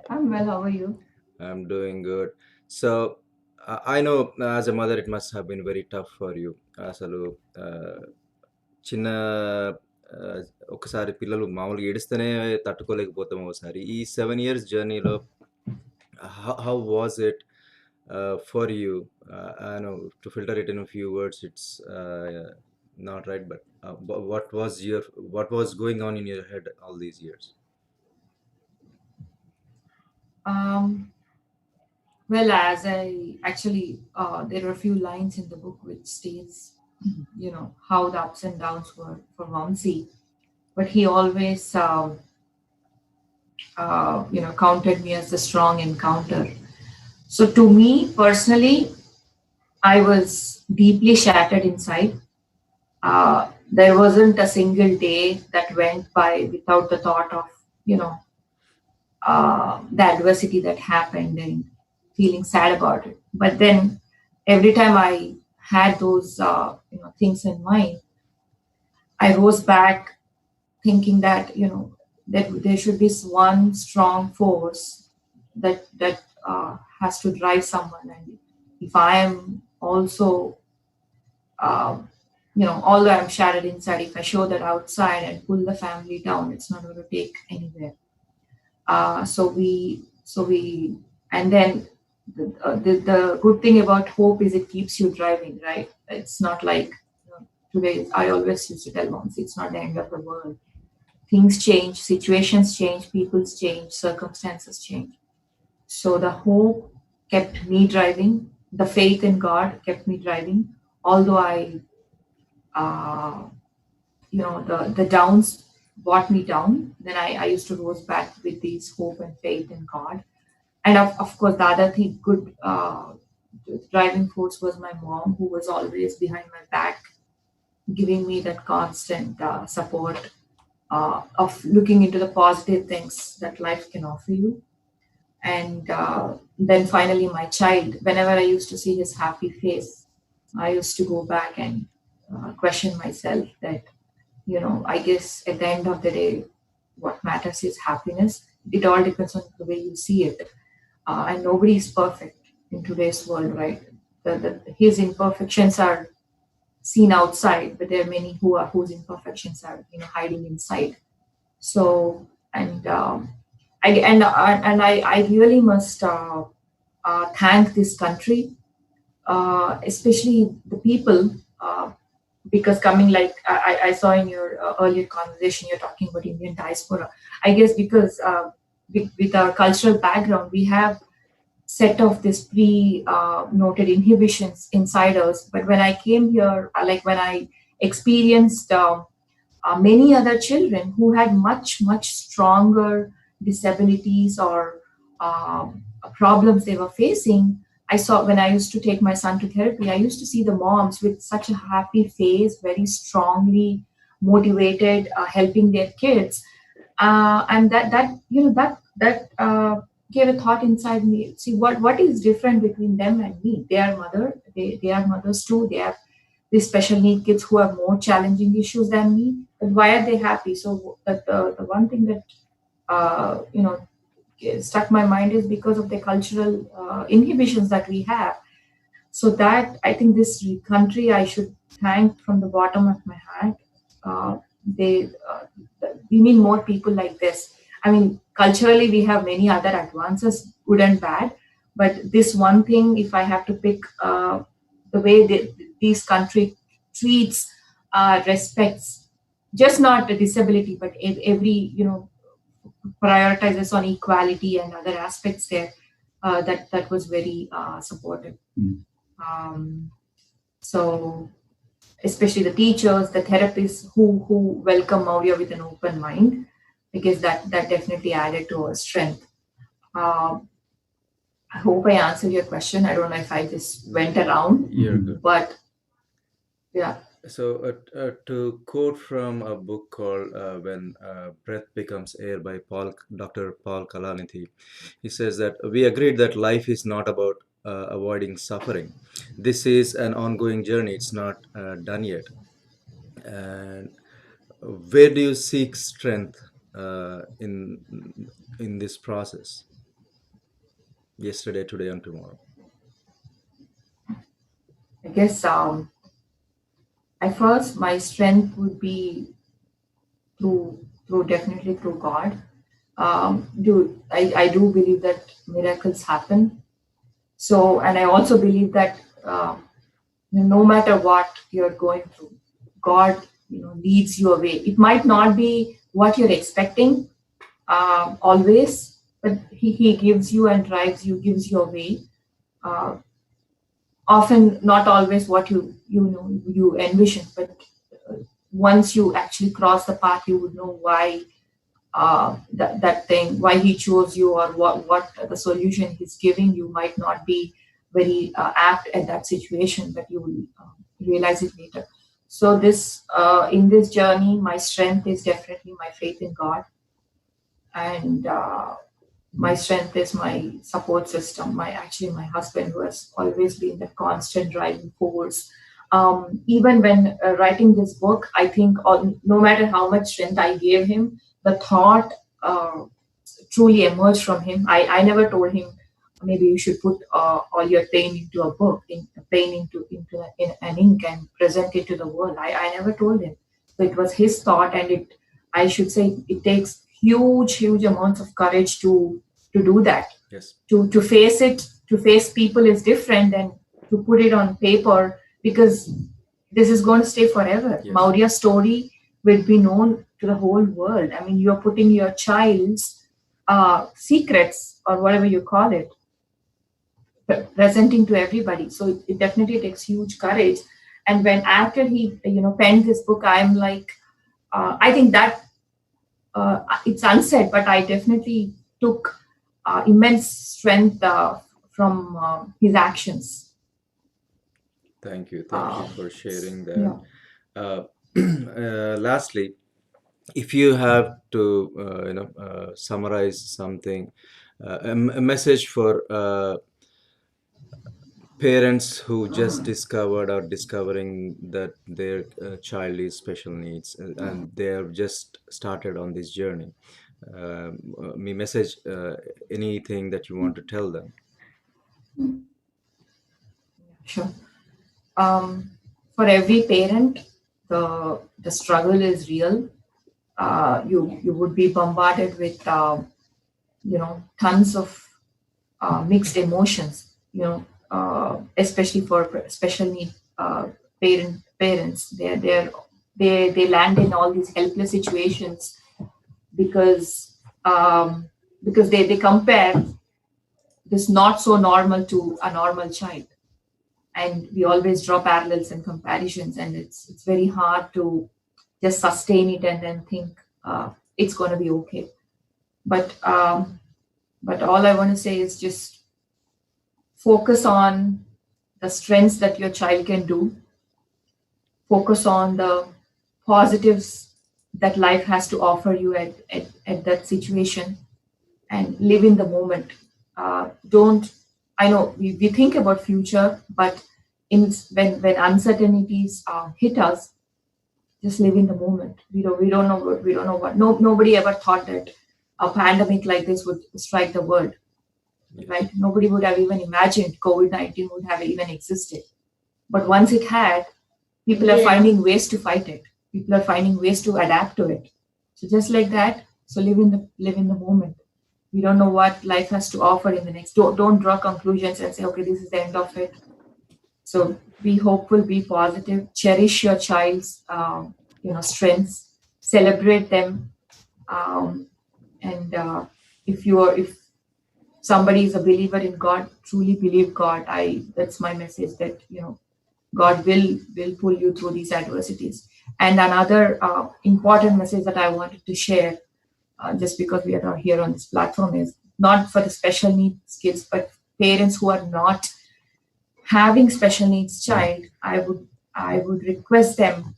I'm well. How are you? I'm doing good. So I know as a mother, it must have been very tough for you. అసలు చిన్న ఒకసారి పిల్లలు మామూలుగా ఏడిస్తేనే తట్టుకోలేకపోతాం ఒకసారి ఈ 7 years జర్నీలో how was it for you? I know to filter it in a few words, it's not right, but what was going on in your head all these years? Um, well, as I actually, there are a few lines in the book which states, how the ups and downs were for Vamsi, but he always, counted me as a strong encounter. So to me personally, I was deeply shattered inside. There wasn't a single day that went by without the thought of, you know, the adversity that happened and feeling sad about it. But then every time I had those things in mind, I rose back thinking that that there should be one strong force that has to drive someone, and if I am also um, although I'm shattered inside, if I show that outside and pull the family down, it's not going to take anywhere. So we and then the good thing about hope is it keeps you driving, right? It's not like today. I always used to tell moms, it's not the end of the world. Things change, situations change, people's change, circumstances change. So the hope kept me driving. The faith in God kept me driving. Although uh, the downs brought me down, then I used to rose back with these hope and faith in God. And of course, the other thing, good driving force was my mom, who was always behind my back, giving me that constant support of looking into the positive things that life can offer you. And then finally, my child, whenever I used to see his happy face, I used to go back and question myself that, I guess at the end of the day, what matters is happiness. It all depends on the way you see it. And nobody is perfect in today's world, right? His imperfections are seen outside, but there are many whose imperfections are hiding inside. So I really must thank this country, especially the people, because coming like I saw in your earlier conversation, you're talking about Indian diaspora. I guess because with our cultural background, we have set of this pre-noted inhibitions inside us. But when I came here, like when I experienced many other children who had much stronger disabilities or problems they were facing, I saw when I used to take my son to therapy, I used to see the moms with such a happy face, very strongly motivated, helping their kids, and that gave a thought inside me. See what is different between them and me. They are mothers too. They have these special need kids who have more challenging issues than me. But why are they happy? So the one thing that stuck my mind is because of the cultural inhibitions that we have. So that I think this country I should thank from the bottom of my heart. They we need more people like this. I mean, culturally we have many other advances, good and bad, but this one thing, if I have to pick, the way these country treats, respects, just not a disability, but every prioritizes on equality and other aspects there. That was very supportive. Um, so especially the teachers, the therapists who welcome Maurya with an open mind, because that definitely added to our strength. I hope I answered your question. I don't know if I just went around. You're good. But yeah. So, to quote from a book called When Breath Becomes Air by Dr. Paul Kalanithi, he says that we agreed that life is not about avoiding suffering. This is an ongoing journey. It's not done yet. And where do you seek strength in this process? Yesterday, today, and tomorrow. I guess at first my strength would be through definitely through God. I do believe that miracles happen. So, and I also believe that no matter what you're going through, God leads you away. It might not be what you're expecting always, but he gives you and drives you, gives you a way. Often not always what you envision, but once you actually cross the path, you would know why that thing, why he chose you, or what the solution he's giving you might not be very apt at that situation, but you will realize it later. So this in this journey, my strength is definitely my faith in God, and my strength is my support system. My husband, who has always been the constant driving force. Even when writing this book, I think no matter how much strength I gave him, the thought truly emerged from him. I never told him maybe you should put all your pain into a book, in an ink and present it to the world. I never told him. So it was his thought, and I should say it takes huge amounts of courage to do that. Yes. To face it, to face people is different than to put it on paper, because this is going to stay forever. Yes. Maurya's story will be known to the whole world. I mean, you're putting your child's secrets or whatever you call it, presenting to everybody. So it definitely takes huge courage. And when after he penned this book, I'm like, I think that it's unsaid, but I definitely took immense strength from his actions. Thank you for sharing Yeah. that. Lastly, if you have to summarize something, a message for parents who just discovered or discovering that their child is special needs, and they have just started on this journey, me message, anything that you want to tell them. Sure. For every parent, the struggle is real. You would be bombarded with tons of mixed emotions. Especially for special need parents, they land in all these helpless situations because they compare this not so normal to a normal child, and we always draw parallels and comparisons, and it's very hard to just sustain it and then think it's going to be okay. But all I want to say is just focus on the strengths that your child can do, focus on the positives that life has to offer you at that situation, and live in the moment. Don't I know we think about future, but when uncertainties hit us, just live in the moment. We don't know what. Nobody ever thought that a pandemic like this would strike the world, right? Nobody would have even imagined COVID-19 would have even existed. But once it had, people are finding ways to fight it. People are finding ways to adapt to it. So just like that, so live in the moment. We don't know what life has to offer in the next. Don't draw conclusions and say, okay, this is the end of it. So be hopeful, be positive, cherish your child's strengths, celebrate them, and if somebody is a believer in God, truly believe God. That's my message, that God will pull you through these adversities. And another important message that I wanted to share, just because we are here on this platform, is not for the special needs kids, but parents who are not having special needs child. I would request them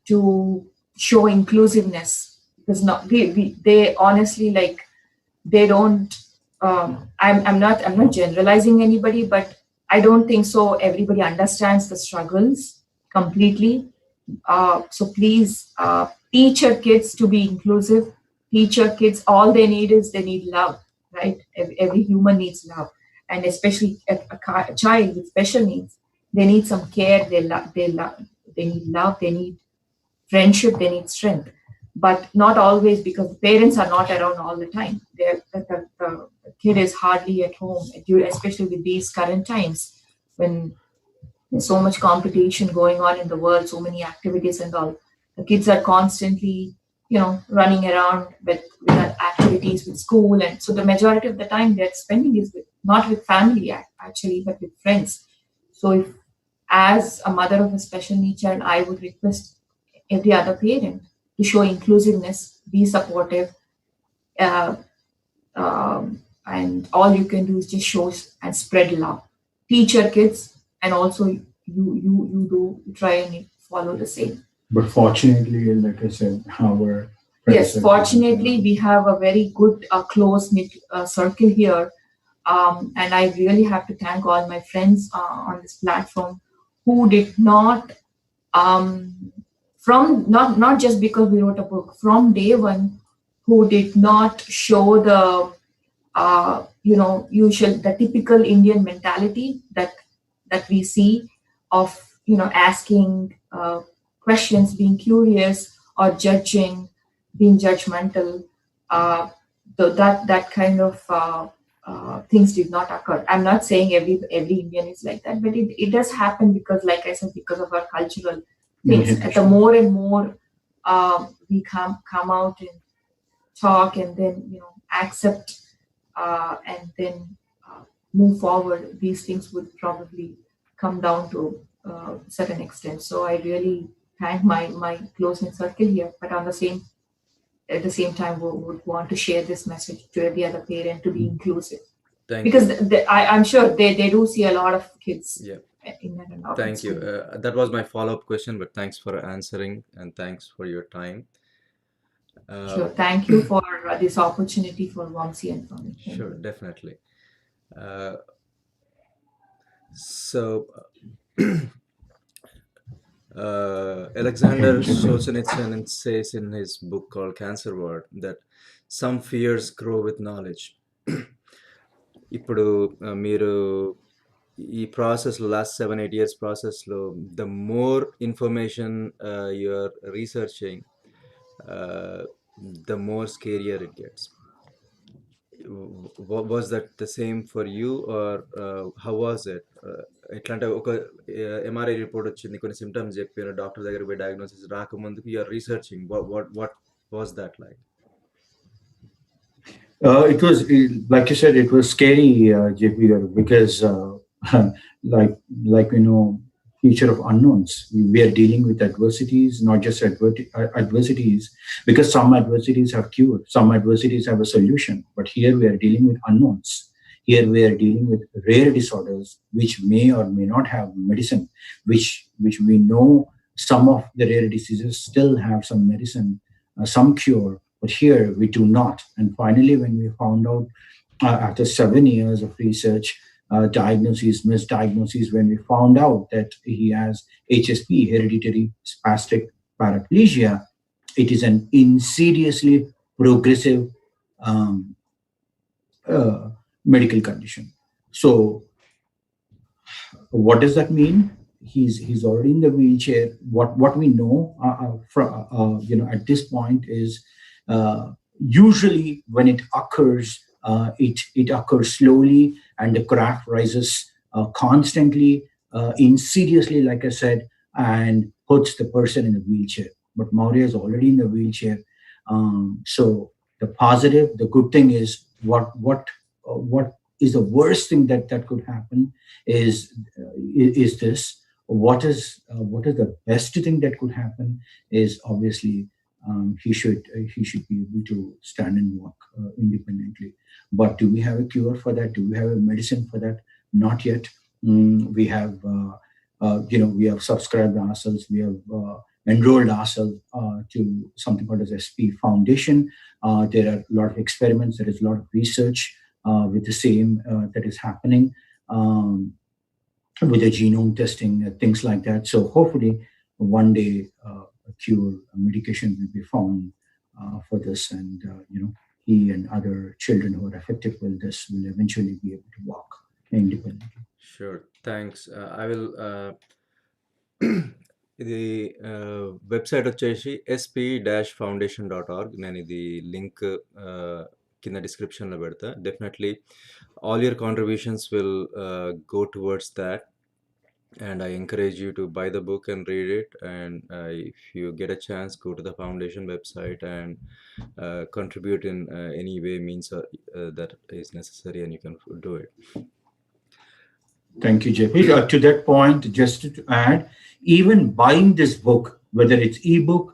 to show inclusiveness, because not they honestly, like, they don't. I'm not generalizing anybody, but I don't think so everybody understands the struggles completely. So please, teach your kids to be inclusive. Teach your kids, all they need is they need love, right? Every human needs love, and especially a child with special needs, they need some care. They need love. They need friendship. They need strength, but not always, because the parents are not around all the time. The kid is hardly at home, especially with these current times when there's so much competition going on in the world, so many activities and all. The kids are constantly, running around with activities with school, and so the majority of the time they're spending is not with family actually, but with friends. So if, as a mother of a special needs child, I would request every other parent to show inclusiveness, be supportive, uh, and all you can do is just show and spread love. Teach your kids, and also you do try and follow the same. But fortunately, like I said, our yes, fortunately, we have a very good close knit circle here, and I really have to thank all my friends on this platform who did not. From not just because we wrote a book, from day one, who did not show the usual, the typical Indian mentality that we see of asking questions, being curious, or judging, being judgmental. That kind of things did not occur. I'm not saying every Indian is like that, but it does happen because, like I said, because of our cultural things. The more and more we come out talk and then accept and then move forward, these things would probably come down to a certain extent. So I really thank my close knit circle here, but on the same at the same time would want to share this message to every other parent to be inclusive, Thank because you. I'm sure they do see a lot of kids Yeah. in and out in Thank you. school. That was my follow-up question, but thanks for answering and thanks for your time. Sure, Uh, thank you for this opportunity for Vamsi and for me. Thank sure, you. definitely. Uh, so, Alexander Solzhenitsyn says in his book called Cancer Word that some fears grow with knowledge. ఇప్పుడు మీరు ఈ ప్రాసెస్లో last 7-8 years ప్రాసెస్లో the more information you are researching the more scarier it gets. Was that the same for you or how was it? ఎట్లా అంటే ఒక MRI report వచ్చింది, కొన్ని సిమ్టమ్స్ చెప్పారు, డాక్టర్ దగ్గర పోయి డయాగ్నోసిస్ రాకముందుకు you are researching. what was that like? It was, like you said, it was scary, JP, because like future of unknowns. We are dealing with adversities, not just adversities, because some adversities have cure, some adversities have a solution. But here we are dealing with unknowns. Here we are dealing with rare disorders which may or may not have medicine, which we know some of the rare diseases still have some medicine, some cure, but here we do not. And finally, when we found out after 7 years of research, diagnosis, misdiagnosis, when we found out that he has HSP, hereditary spastic paraplegia, it is an insidiously progressive um, medical condition. So what does that mean? He's already in the wheelchair. What we know from at this point is usually when it occurs, it occurs slowly and the graph rises constantly, insidiously, like I said, and puts the person in the wheelchair. But Maurya is already in the wheelchair. So the positive, the good thing is what is the worst thing that could happen is this. What is the best thing that could happen is obviously he should be able to stand and walk independently. But do we have a cure for that? Do we have a medicine for that? Not yet. We have we have subscribed ourselves. We have enrolled ourselves to something called as SP Foundation. There are a lot of experiments. There is a lot of research with the same that is happening. With the genome testing, things like that. So hopefully one day a cure, a medication will be found for this, and he and other children who are affected with this will eventually be able to walk independently. Sure, thanks. I will ఇది website వచ్చేసి sp-foundation.org. నేను ఇది link కింద డిస్క్రిప్షన్లో పెడతా. Definitely all your contributions will go towards that, and I encourage you to buy the book and read it, and if you get a chance, go to the foundation website and contribute in any way means that is necessary, and you can do it. Thank you, JP. To that point, just to add, even buying this book, whether it's ebook,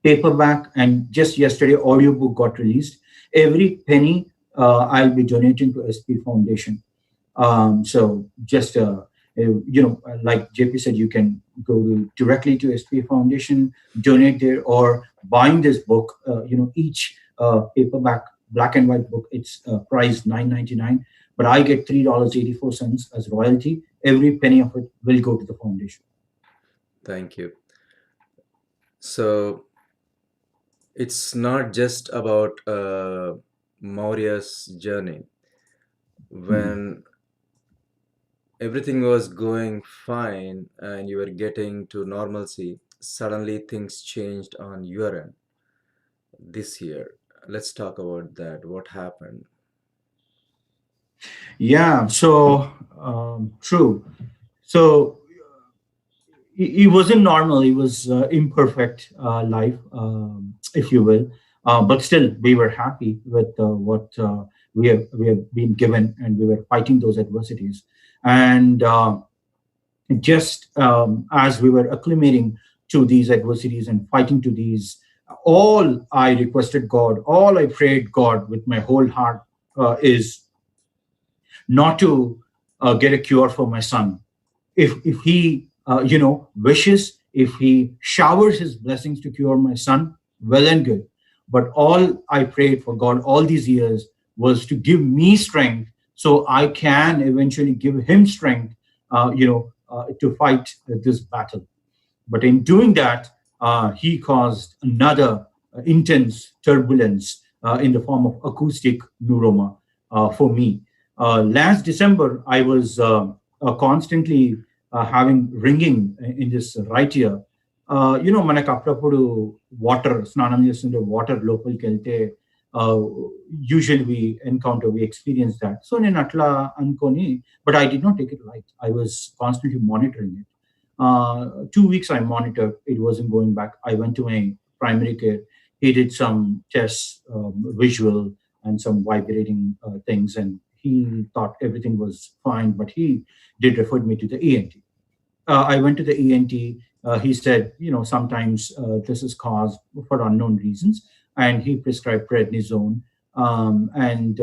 paperback, and just yesterday audiobook got released, every penny I'll be donating to SP Foundation. So just like JP said, you can go directly to SP Foundation, donate there, or buying this book. Each paperback black and white book, it's priced $9.99, but I get $3.84 as royalty. Every penny of it will go to the foundation. Thank you. So it's not just about Maurya's journey. When everything was going fine and you were getting to normalcy, suddenly things changed on your end this year. Let's talk about that. What happened? Yeah, so true. So he wasn't normal. He was imperfect life, if you will. But still, we were happy with what we have been given, and we were fighting those adversities. And just as we were acclimating to these adversities and fighting to these, all I requested God, all I prayed God with my whole heart is not to get a cure for my son. If he wishes, if he showers his blessings to cure my son, well and good. But all I prayed for God all these years was to give me strength, so I can eventually give him strength, to fight this battle. But in doing that, he caused another intense turbulence in the form of acoustic neuroma for me. Last December, I was constantly having ringing in this right ear. మనకు అప్పుడప్పుడు water స్నానం చేస్తుంటే water లోపలికి వెళ్తే usually we encounter, we experience that. So నేను అట్లా అనుకొని, but I did not take it light. I was constantly monitoring it. 2 weeks I monitored, it wasn't going back. I went to my primary care. He did some tests, visual and some vibrating things, and he thought everything was fine, but he did refer me to the ENT. I went to the ENT. He said, sometimes this is caused for unknown reasons, and he prescribed prednisone. And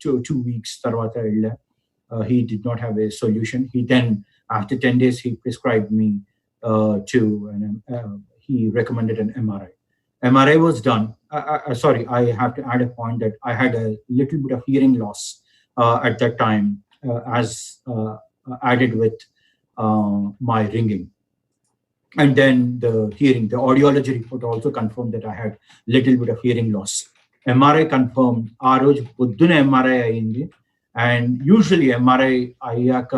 two weeks tarvata he did not have a solution. He then, after 10 days, he prescribed me he recommended an MRI. MRI was done. Sorry, I have to add a point that I had a little bit of hearing loss at that time, as added with my ringing. And then the audiology report also confirmed that I had little bit of hearing loss. MRI confirmed, ఆ రోజు పొద్దున MRI అయింది. And usually MRI అయ్యాక,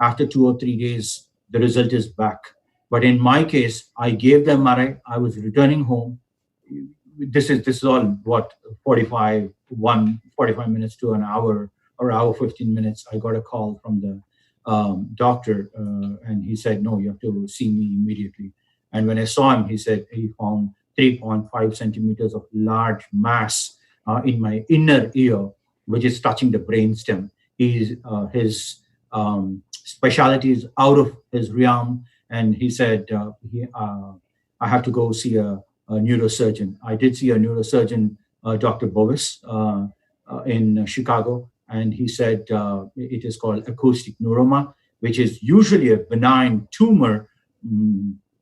after 2 or 3 days, the result is back. But in my case, I gave the MRI. I was returning home. This is all what 45 minutes to an hour, or hour 15 minutes. I got a call from the doctor, and he said, no, you have to see me immediately. And when I saw him, he said he found 3.5 centimeters of large mass in my inner ear, which is touching the brainstem. His specialty is out of his realm, and he said I have to go see a neurosurgeon. I did see a neurosurgeon, Dr. Bovis, in Chicago, and he said it is called acoustic neuroma, which is usually a benign tumor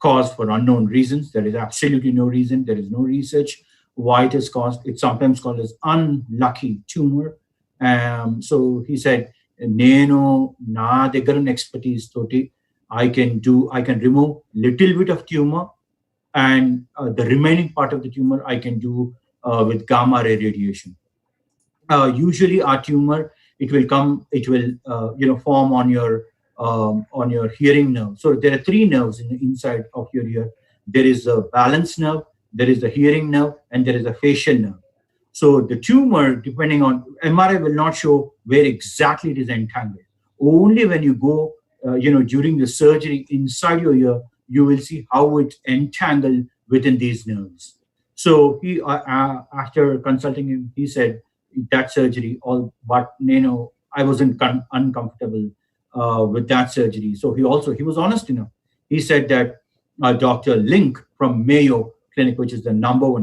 caused for unknown reasons. There is absolutely no reason. There is no research why it is caused. It's sometimes called as unlucky tumor. So he said, నేను నా దగ్గర ఉన్న expertise తోటి I can remove little bit of tumor, and the remaining part of the tumor I can do with gamma ray radiation. Usually our tumor, it will form on your hearing nerve. So there are 3 nerves in the inside of your ear. There is a balance nerve, there is the hearing nerve, and there is a facial nerve. So the tumor, depending on MRI, will not show where exactly it is entangled. Only when you go during the surgery inside your ear, you will see how it's entangled within these nerves. So he after consulting him, he said that surgery, but I wasn't uncomfortable with that surgery. So he was honest enough. He said that Dr. Link from Mayo Clinic, which is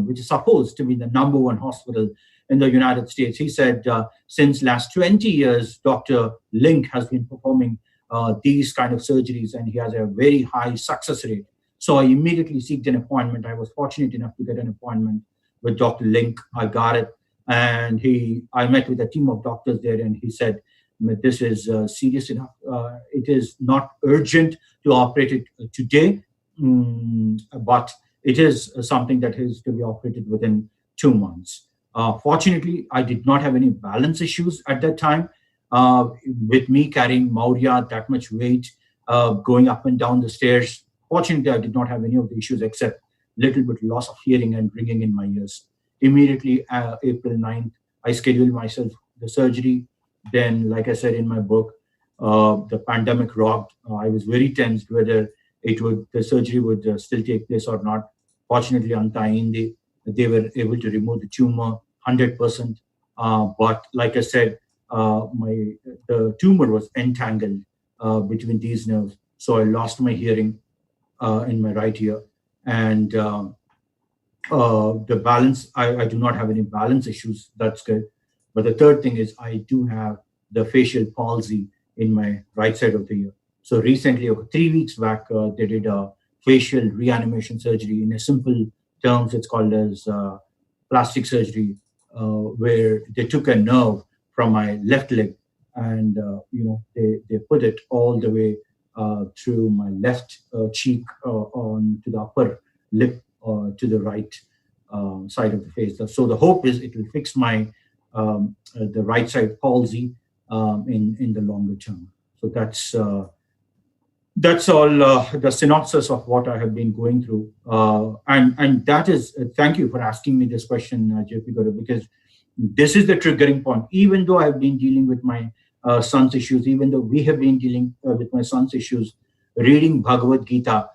which is supposed to be the number 1 hospital in the United States, he said since last 20 years, Dr. Link has been performing these kind of surgeries, and he has a very high success rate. So I immediately sought an appointment. I was fortunate enough to get an appointment with Dr. Link. I got it, and I met with a team of doctors there, and he said, this is serious enough. It is not urgent to operate it today, but it is something that is to be operated within 2 months. Fortunately, I did not have any balance issues at that time. With me carrying Maurya, that much weight, going up and down the stairs. Fortunately, I did not have any of the issues except little bit loss of hearing and ringing in my ears. Immediately, April 9th, I scheduled myself the surgery. Then, like I said in my book, the pandemic rocked. I was very tensed whether the surgery would still take place or not. Fortunately, anta ayindi. they were able to remove the tumor 100%. But like I said, my the tumor was entangled between these nerves, so I lost my hearing in my right ear, and the balance. I do not have any balance issues. That's good. But the third thing is I do have the facial palsy in my right side of the ear. So recently, 3 weeks back, they did a facial reanimation surgery. In a simple terms, it's called as plastic surgery, where they took a nerve from my left leg, and they put it all the way through my left cheek on to the upper lip to the right side of the face. So the hope is it will fix my the right side palsy in the longer term. So that's all the synopsis of what I have been going through. And that is, thank you for asking me this question, JP Garu, because this is the triggering point. Even though I've been dealing with my son's issues, even though we have been dealing with my son's issues, reading Bhagavad Gita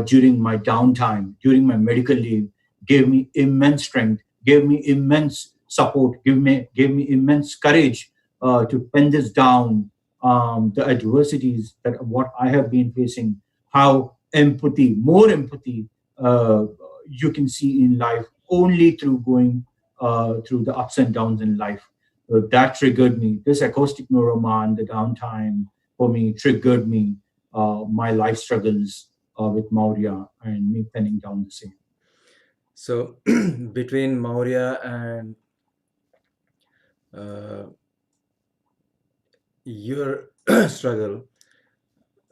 during my downtime, during my medical leave, gave me immense strength, gave me immense support, gave me immense courage to pen this down, the adversities that what I have been facing, how empathy, more empathy, you can see in life only through going through the ups and downs in life. That triggered me. This acoustic neuroma and the downtime for me triggered me, my life struggles with Maurya and me penning down the same. So between Maurya and uh, your struggle,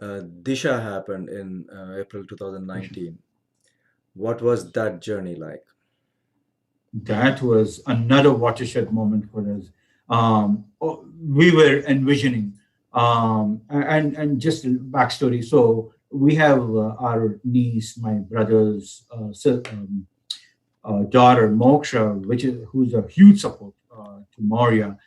Disha happened in April 2019. What was that journey like? That was another watershed moment for us. We were envisioning, and just a backstory. So we have our niece, my brother's daughter Moksha, who's a huge support to Maurya.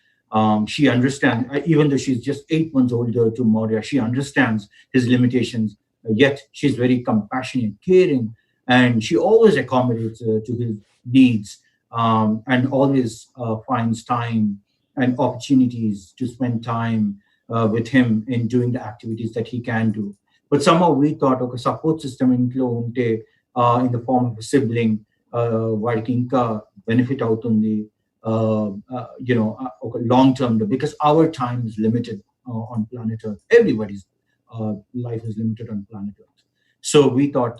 She understands, even though she's just 8 months older to Maurya, she understands his limitations. Yet she's very compassionate, caring, and she always accommodates to his needs, and always finds time and opportunities to spend time with him in doing the activities that he can do. But somehow we thought, okay, support system ఇంట్లో ఉంటే in the form of a sibling, వాడికి ఇంకా benefit అవుతుంది, ఒక long term లో, because our time is limited on planet Earth. Everybody's life is limited on planet Earth. So we thought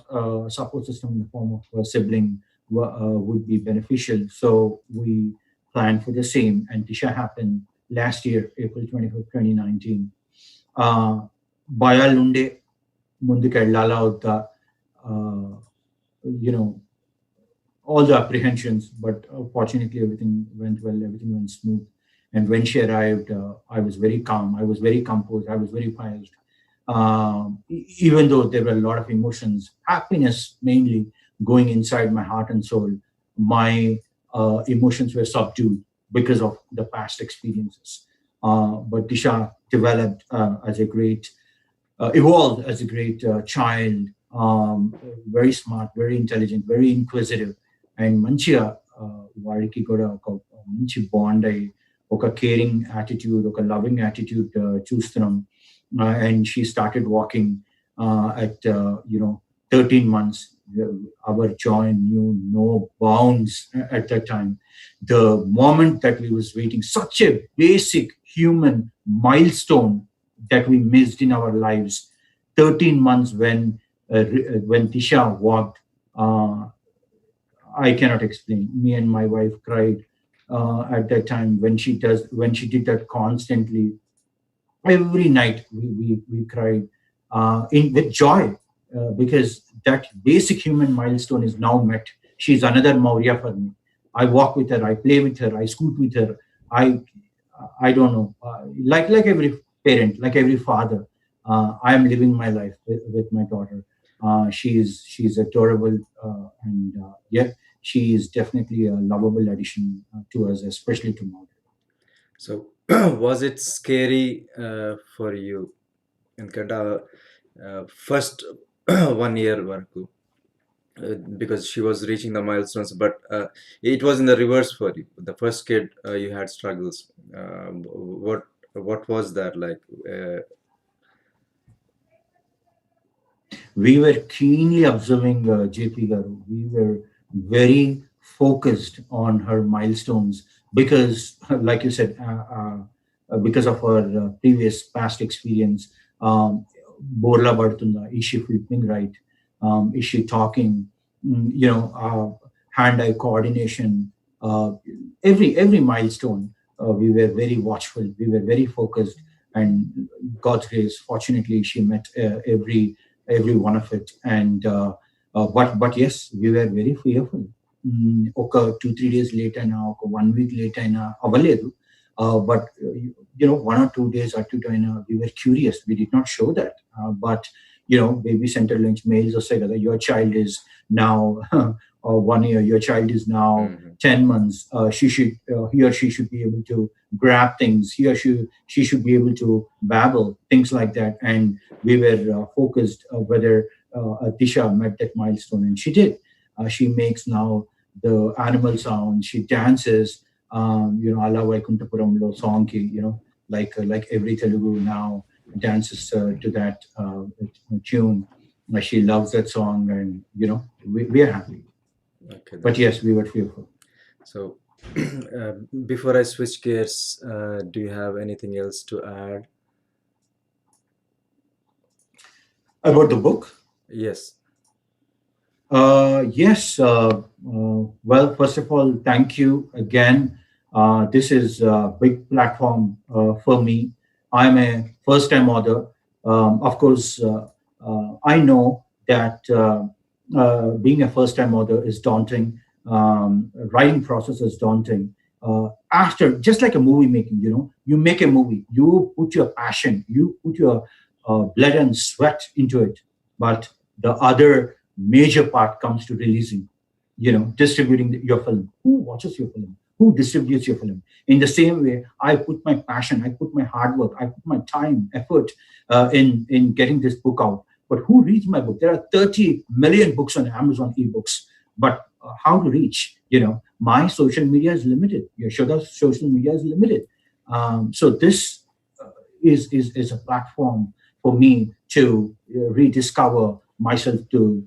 support system in the form of a sibling would be beneficial. So we planned for the same, and Disha happened last year, April 25th, 2019. భయాలుండే ముందుకు వెళ్ళాలా వద్దా, all the apprehensions, but fortunately everything went well, everything went smooth. And when she arrived, I was very calm, I was very composed, I was very poised. Even though there were a lot of emotions, happiness mainly going inside my heart and soul, my emotions were subdued because of the past experiences. But Disha developed as a great, evolved as a great child, very smart, very intelligent, very inquisitive, and మంచిగా వాడికి కూడా ఒక మంచి bond అయ్యి ఒక caring attitude, ఒక loving attitude చూస్తున్నాం. And she started walking at 13 months. Our joy knew no bounds at that time. The moment that we was waiting, such a basic human milestone that we missed in our lives. 13 months when Disha walked, I cannot explain. Me and my wife cried at that time when she did that constantly. Every night we cried with joy, because that basic human milestone is now met. She's another Maurya for me. I walk with her, I play with her, I scoot with her. I don't know. Like every parent, like every father, I am living my life with my daughter. She's adorable, and yeah, she is definitely a lovable addition to us, especially to Maurya. So was it scary for you in Canada first 1 year వరకు? because she was reaching the milestones, but it was in the reverse for you. The first kid, you had struggles. What was that like? We were keenly observing JP Garu. We were very focused on her milestones because, like you said, because of her previous past experience, Borla Bartunda, is she flipping right? Is she talking? Hand-eye coordination. Every milestone, we were very watchful. We were very focused, and God's grace, fortunately, she met every one of it. And but yes, we were very fearful. Oka 2-3 days later now, oka 1 week later na avaledu. But 1 or 2 days at we were curious. We did not show that. But baby center lunch mails or say that your child is now 1 year, your child is now 10 months. He or she should be able to grab things. He or she should be able to babble, things like that. And we were focused whether Disha met that milestone, and she did. She makes now the animal sound. She dances. Ala Vaikuntapuramlo song ki, like every Telugu now dances to that tune. She loves that song, and we are happy. Okay, But yes, we were fearful. So before I switch gears, do you have anything else to add About the book? Yes. Yes. Well, first of all, thank you again. This is a big platform for me. I'm a first-time author. Of course, I know that being a first-time author is daunting. Writing process is daunting. After, just like a movie making, you make a movie, you put your passion, you put your blood and sweat into it. But the other major part comes to releasing, distributing your film. Who watches your film? Who distributes your film? In the same way, I put my passion, I put my hard work, I put my time, effort in getting this book out. But who reads my book? There are 30 million books on Amazon ebooks. But how to reach? My social media is limited. Yashoda's social media is limited. So this is a platform for me to rediscover myself, to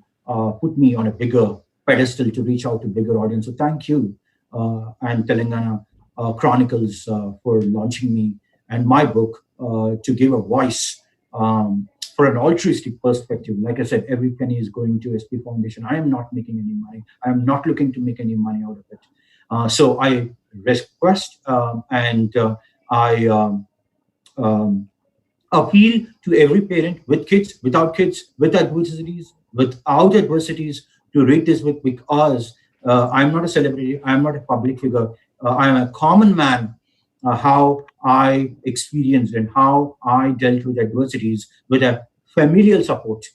put me on a bigger pedestal, to reach out to bigger audience. So thank you, and Telangana Chronicles for launching me and my book to give a voice for an altruistic perspective. Like I said, every penny is going to SP Foundation. I am not making any money. I am not looking to make any money out of it. So I request and I appeal to every parent with kids, without kids, with adversities, without adversities, to read this book, because I'm not a celebrity, I'm not a public figure, I'm a common man. How I experienced and how I dealt with adversities, with a familial support,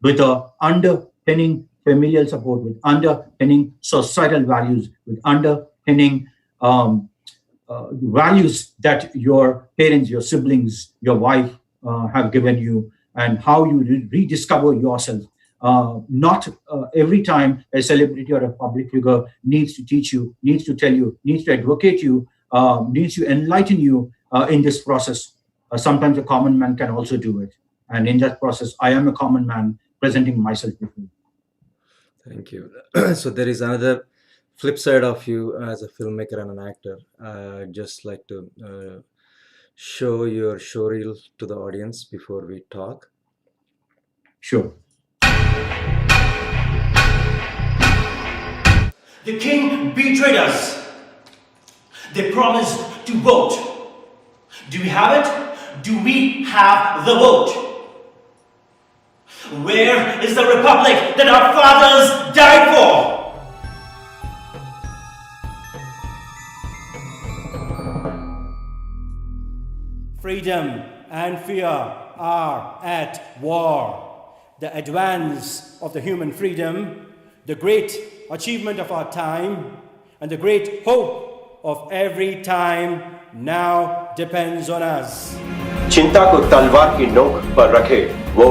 with a underpinning familial support, with underpinning societal values, with underpinning values that your parents, your siblings, your wife have given you, and how you rediscover yourself. Not every time a celebrity or a public figure needs to teach you, needs to tell you, needs to advocate you, needs to enlighten you in this process. Sometimes a common man can also do it. And in that process, I am a common man presenting myself before. Thank you. So there is another flip side of you as a filmmaker and an actor. I'd just like to show your showreel to the audience before we talk. Sure. The king betrayed us. They promised to vote. Do we have it? Do we have the vote? Where is the republic that our fathers died for? Freedom and fear are at war. The advance of the human freedom, the great achievement of our time, and the great hope of every time now depends on us. चिंता को तलवार की नोक पर रखे वो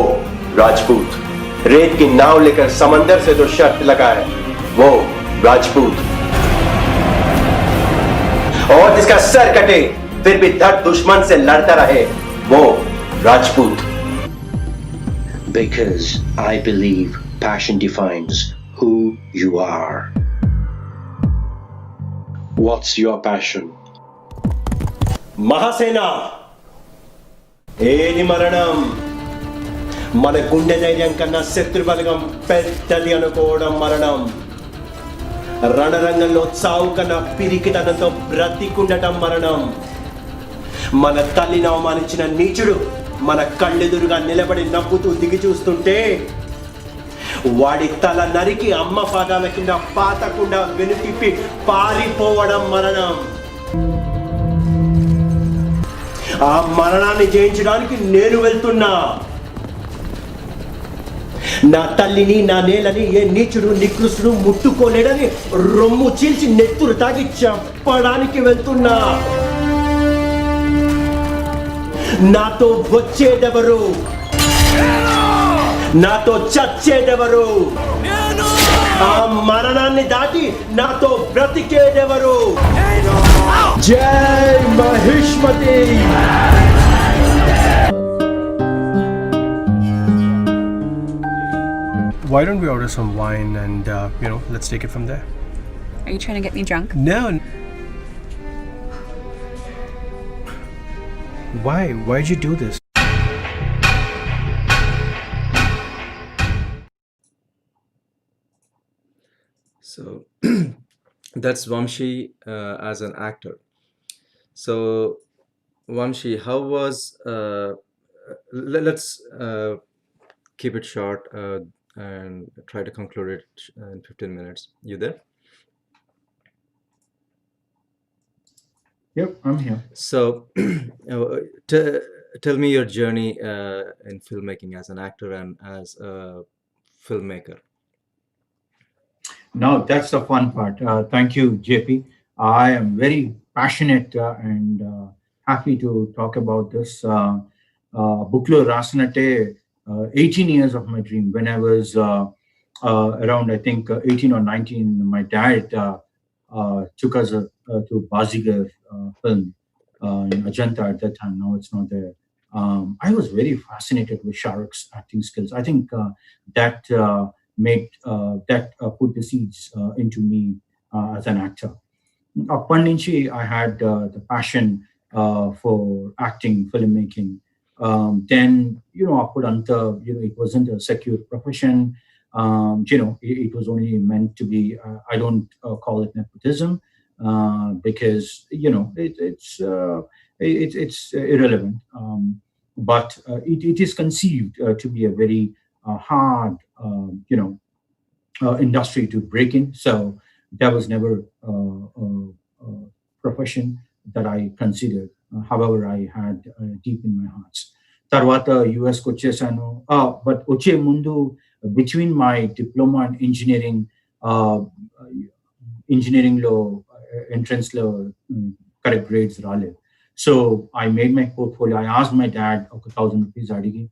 राजपूत रेत की नाव लेकर समंदर से जो शर्त लगा है वो राजपूत, और जिसका सर कटे फिर भी धड़ दुश्मन से लड़ता रहे वो Rajput. Because I believe passion defines who you are. What's your passion? Mahasena ఏది మరణం, మన గుండె ధైర్యం కన్నా శత్రుబలగం పెద్దది అనుకోవడం మరణం. రణరంగంలో చావు కన్నా పిరికితనంతో బ్రతికుండటం మరణం. మన తల్లిని అవమానించిన నీచుడు మన కళ్ళెదురుగా నిలబడి నవ్వుతూ దిగి చూస్తుంటే వాడి తల నరికి అమ్మ పాదాల కింద పాతకుండా వెనుతిప్పి పారిపోవడం మరణం. ఆ మరణాన్ని జయించడానికి నేను వెళ్తున్నా. నా తల్లిని నా నేలని ఏ నీచుడు నికృష్టుడు ముట్టుకోలేడని రొమ్ము చీల్చి నెత్తురు తాగి చెప్పడానికి వెళ్తున్నా. నాతో వచ్చేదెవరు, నాతో చచ్చేదెవరు, ఆ మరణాన్ని దాటి నాతో బ్రతికేదెవరు? జై Mahishmati. Why don't we order some wine and, let's take it from there? Are you trying to get me drunk? No. Why? Why'd you do this? So that's Vamsi as an actor. So Vamsi, how was let's keep it short and try to conclude it in 15 minutes. You there? Yep, I'm here. So tell me your journey in filmmaking as an actor and as a filmmaker. Now that's the fun part. Thank you, JP. I am very passionate and happy to talk about this. Buklo Rasanate, 18 years of my dream. When I was around, I think, 18 or 19, my dad took us to Bazigar film in Ajanta at that time. Now it's not there. I was very fascinated with Shahruk's acting skills. I think that put the seeds into me as an actor. Upon Ninchi, I had the passion for acting, filmmaking. Then, Apudanta, it wasn't a secure profession. It was only meant to be, I don't call it nepotism because, it's irrelevant. But it is conceived to be a very hard, industry to break in. So that was never a profession that I considered. However, I had deep in my hearts. Tarvata US kochesanu, but oche mundu between my diploma and engineering lo entrance lo correct grades rale. So I made my portfolio. I asked my dad 1,000 rupees adigi.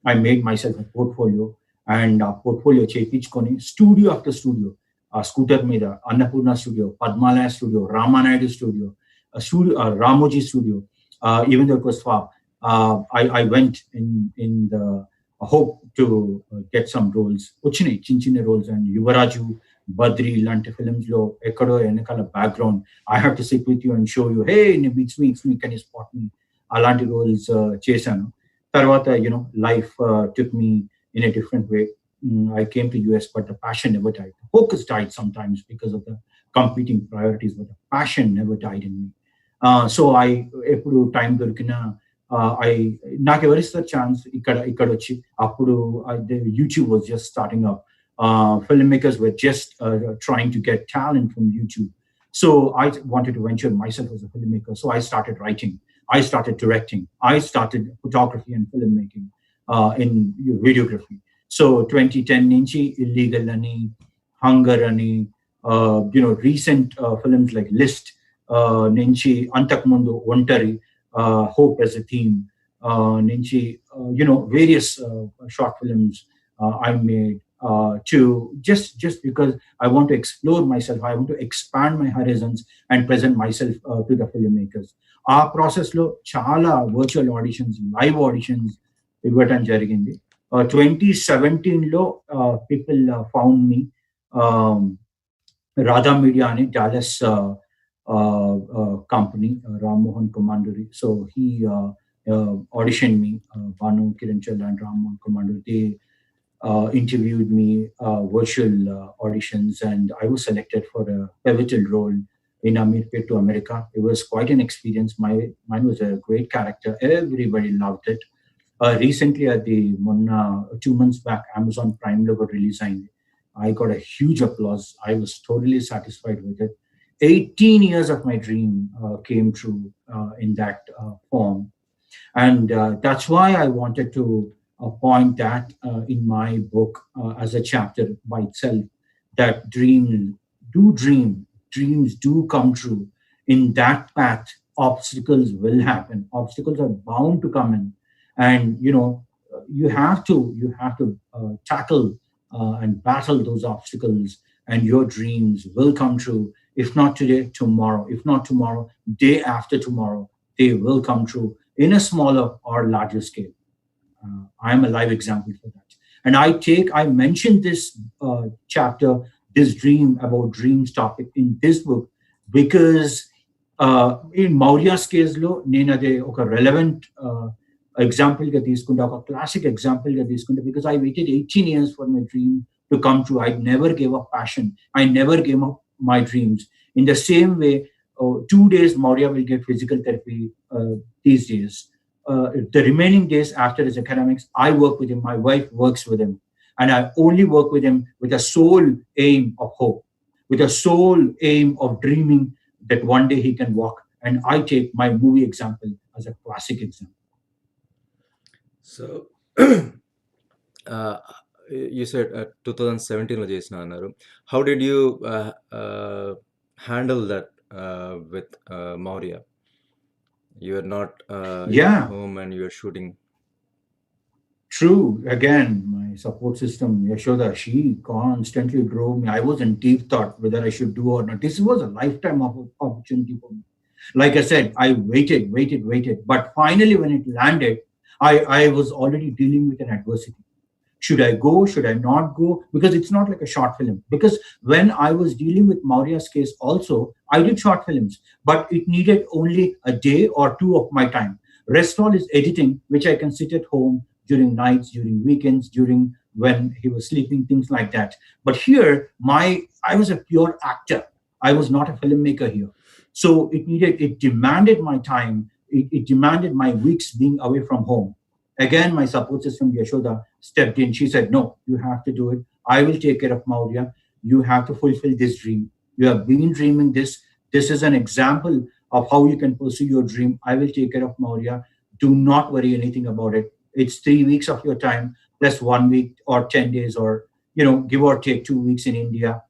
I made myself a portfolio and a portfolio chepichkoni studio after studio. Scooter Mida, Annapurna Studio, Padmalaya Studio, Ramanaidu Studio, Ramoji Studio. Even though it was far, I went in the hope to get some roles. Uchine, chinchine roles, and Yuvaraju, Badri, Lante films lo, Ekado, Enakala background. I have to sit with you and show you, hey, it's me, can you spot me? Alanti roles chesanu. Tarvata, life took me in a different way. I came to US, but the passion never died. The focus died sometimes because of the competing priorities, but the passion never died in me. So I, epudu time dorkina, నాకు ఎవరిస్తారు chance ఇక్కడ వచ్చి అప్పుడు YouTube was just starting up. Filmmakers were just trying to get talent from YouTube. So I wanted to venture myself as a filmmaker. So I started writing. I started directing. I started photography and filmmaking in videography. So 2010 Ninchi, Illegal Ani, Hunger Ani, recent films like List, Ninchi, Antakmundu, Ontari, Hope as a theme, Ninchi, various short films I made to just because I want to explore myself, I want to expand my horizons and present myself to the filmmakers. ఆ process లో చాలా virtual auditions, live auditions ఇవ్వటం జరిగింది. 2017లో people found me. Radha Media and Dallas company, Ram Mohan Komanduri. So he auditioned me, Banu Kiranchal and Ram Mohan Komanduri. They interviewed me, virtual auditions, and I was selected for a pivotal role in Amir Pet to America. It was quite an experience. Mine was a great character. Everybody loved it. Recently, at the 2 months back, Amazon Prime logo release, I got a huge applause. I was totally satisfied with it. 18 years of my dream came true in that form. And that's why I wanted to point that in my book as a chapter by itself, that dreams do come true. In that path, obstacles will happen. Obstacles are bound to come in. And, you have to tackle and battle those obstacles, and your dreams will come true. If not today, tomorrow. If not tomorrow, day after tomorrow, they will come true in a smaller or larger scale. I'm a live example for that. And I mentioned this chapter, this dream about dreams topic in this book because in Maurya's case lo nenade oka relevant example ga తీసుకుంటా, ఒక classic example ga తీసుకుంటా, because I waited 18 years for my dream to come true. I never gave up passion. I never gave up my dreams. In the same way, 2 days Maurya will get physical therapy these days. The remaining days after his academics, I work with him. My wife works with him, and I only work with him with a sole aim of hope, with a sole aim of dreaming that one day he can walk. And I take my movie example as a classic example. So, you said 2017 లో చేసిన అన్నారు. How did you handle that with Maurya? You are not Yeah. at home and you are shooting. True. Again, my support system, Yashoda, she constantly drove me. I was in deep thought whether I should do or not. This was a lifetime opportunity for me. Like I said, I waited. But finally, when it landed, I was already dealing with an adversity. Should I go? Should I not go? Because it's not like a short film. Because when I was dealing with Maurya's case also, I did short films, but it needed only a day or two of my time. Rest all is editing, which I can sit at home during nights, during weekends, during when he was sleeping, things like that. But here, I was a pure actor. I was not a filmmaker here. So it demanded my time. It demanded my weeks being away from home. Again, my support system, Yashoda, stepped in. She said, no, you have to do it. I will take care of Maurya. You have to fulfill this dream. You have been dreaming this. This is an example of how you can pursue your dream. I will take care of Maurya. Do not worry anything about it. It's 3 weeks of your time, plus 1 week or 10 days, or, give or take 2 weeks in India.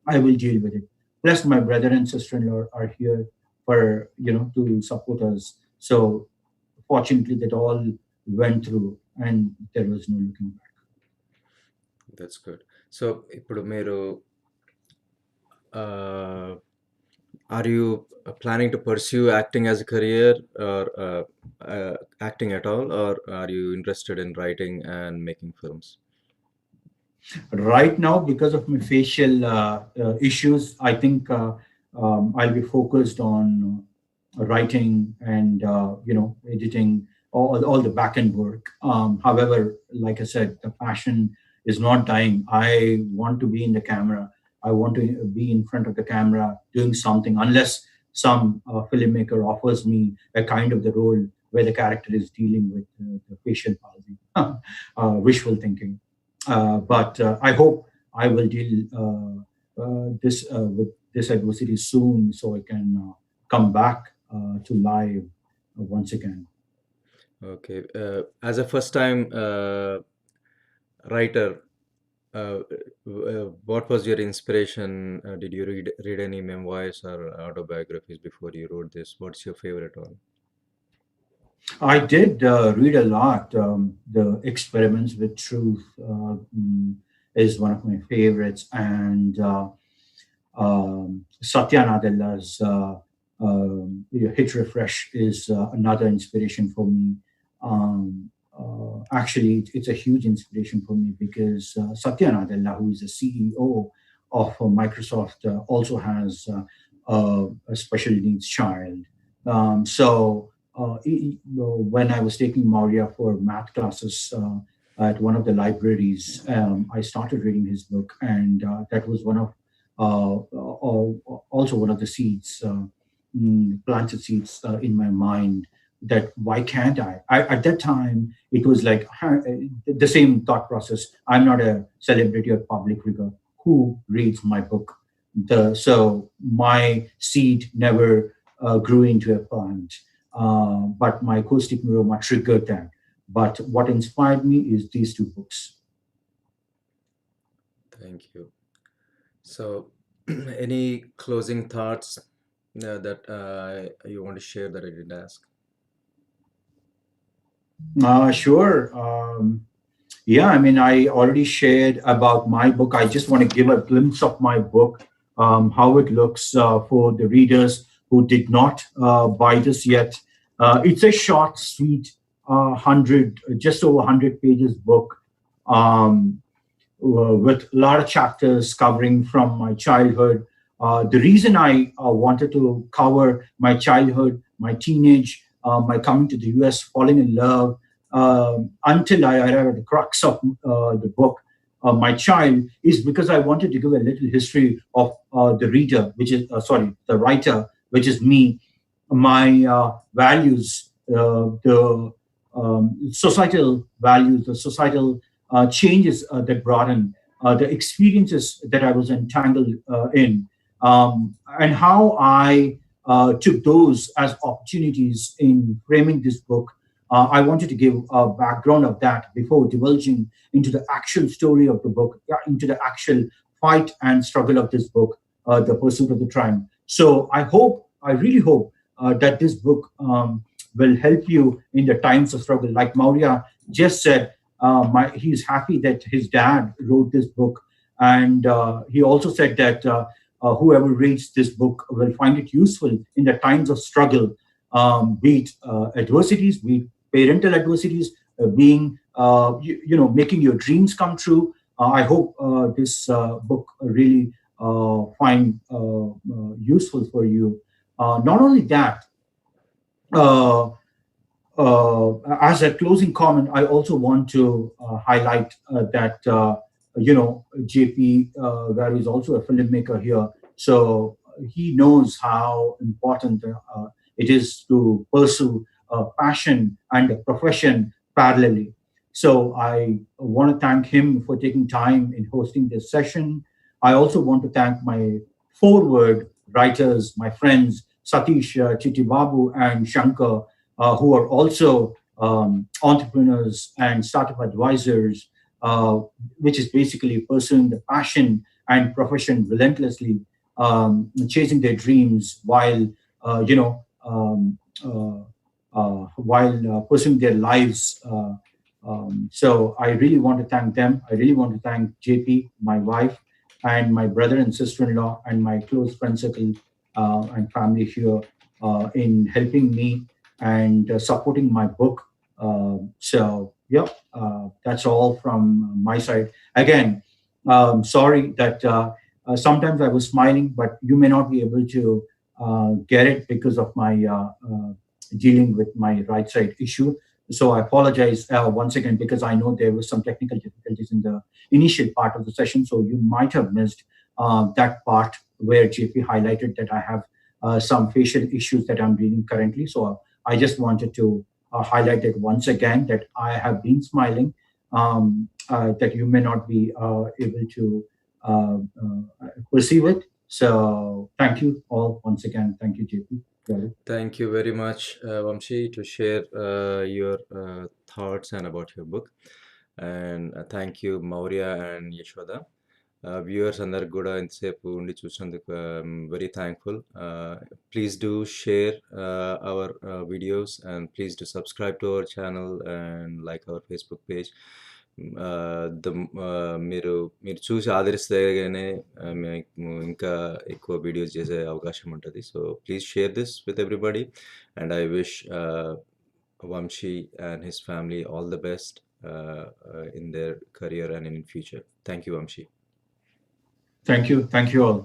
I will deal with it. Plus, my brother and sister-in-law are here for, to support us. So, fortunately, that all went through and there was no looking back. That's good. So, ఇప్పుడు మీరు are you planning to pursue acting as a career, or acting at all, or are you interested in writing and making films? Right now, because of my facial issues, I think I'll be focused on writing and editing, all the back end work. However, like I said, the passion is not dying. I want to be in the camera. I want to be in front of the camera doing something, unless some filmmaker offers me a kind of the role where the character is dealing with the facial palsy. Wishful thinking. But I hope I will deal with this adversity soon, so I can come back to live once again. Okay. As a first-time writer, what was your inspiration? Did you read any memoirs or autobiographies before you wrote this? What's your favorite one? I did read a lot. The Experiments with Truth is one of my favorites, and Satya Nadella's Hit Refresh is another inspiration for me. Actually, it's a huge inspiration for me because Satya Nadella, who is the CEO of Microsoft, also has a special needs child. When I was taking Maurya for math classes at one of the libraries, I started reading his book, and that was also one of the seeds, planted seeds in my mind that why can't I? At that time, it was like the same thought process. I'm not a celebrity or public figure. Who reads my book? So my seed never grew into a plant, but my acoustic neuroma triggered that. But what inspired me is these two books. Thank you. So, any closing thoughts that you want to share that I didn't ask? Sure. Yeah, I mean, I already shared about my book. I just want to give a glimpse of my book, how it looks for the readers who did not buy this yet. It's a short, sweet, just over 100 pages book. Um, with a lot of chapters covering from my childhood. The reason I wanted to cover my childhood, my teenage, my coming to the US, falling in love, until I arrived at the crux of the book, my child, is because I wanted to give a little history of the reader, which is, the writer, which is me, my values, the societal values, the societal changes that brought in, the experiences that I was entangled in, and how I took those as opportunities in framing this book. I wanted to give a background of that before divulging into the actual story of the book, into the actual fight and struggle of this book, The Pursuit of the Triumph. So I really hope that this book will help you in the times of struggle. Like Maurya just said, he's happy that his dad wrote this book. And he also said that whoever reads this book will find it useful in the times of struggle, be it adversities, be it parental adversities, being, making your dreams come true. I hope this book really find useful for you. Not only that, uh, as a closing comment, I also want to highlight that JP Gary is also a filmmaker here, so he knows how important it is to pursue a passion and a profession parallelly. So I want to thank him for taking time in hosting this session. I also want to thank my forward writers, my friends Satish Chitibabu and Shankar, who are also entrepreneurs and startup advisors, uh, which is basically pursuing the passion and profession relentlessly, chasing their dreams while pursuing their lives. So I really want to thank them. I really want to thank JP, my wife, and my brother and sister-in-law, and my close friend circle and family here in helping me and supporting my book. That's all from my side. Again, sorry that sometimes I was smiling, but you may not be able to get it because of my dealing with my right side issue. So I apologize once again because I know there was some technical difficulties in the initial part of the session. So you might have missed that part where JP highlighted that I have some facial issues that I'm dealing currently. So I just wanted to highlight it once again that I have been smiling, that you may not be able to perceive it. So thank you all once again. Thank you, JP. Thank you very much, Vamsi, to share your thoughts and about your book. And thank you, Maurya and Yashoda. Viewers అందరికి కూడా ఇంతసేపు ఉండి చూసినందుకు very thankful. Please do share our videos and please do subscribe to our channel and like our Facebook page. మీరు చూసి ఆదరిస్తేనే మేము ఇంకా ఎక్కువ వీడియోస్ చేసే అవకాశం ఉంటుంది. So please share this with everybody and I wish Vamsi and his family all the best in their career and in future. Thank you, Vamsi. Thank you all.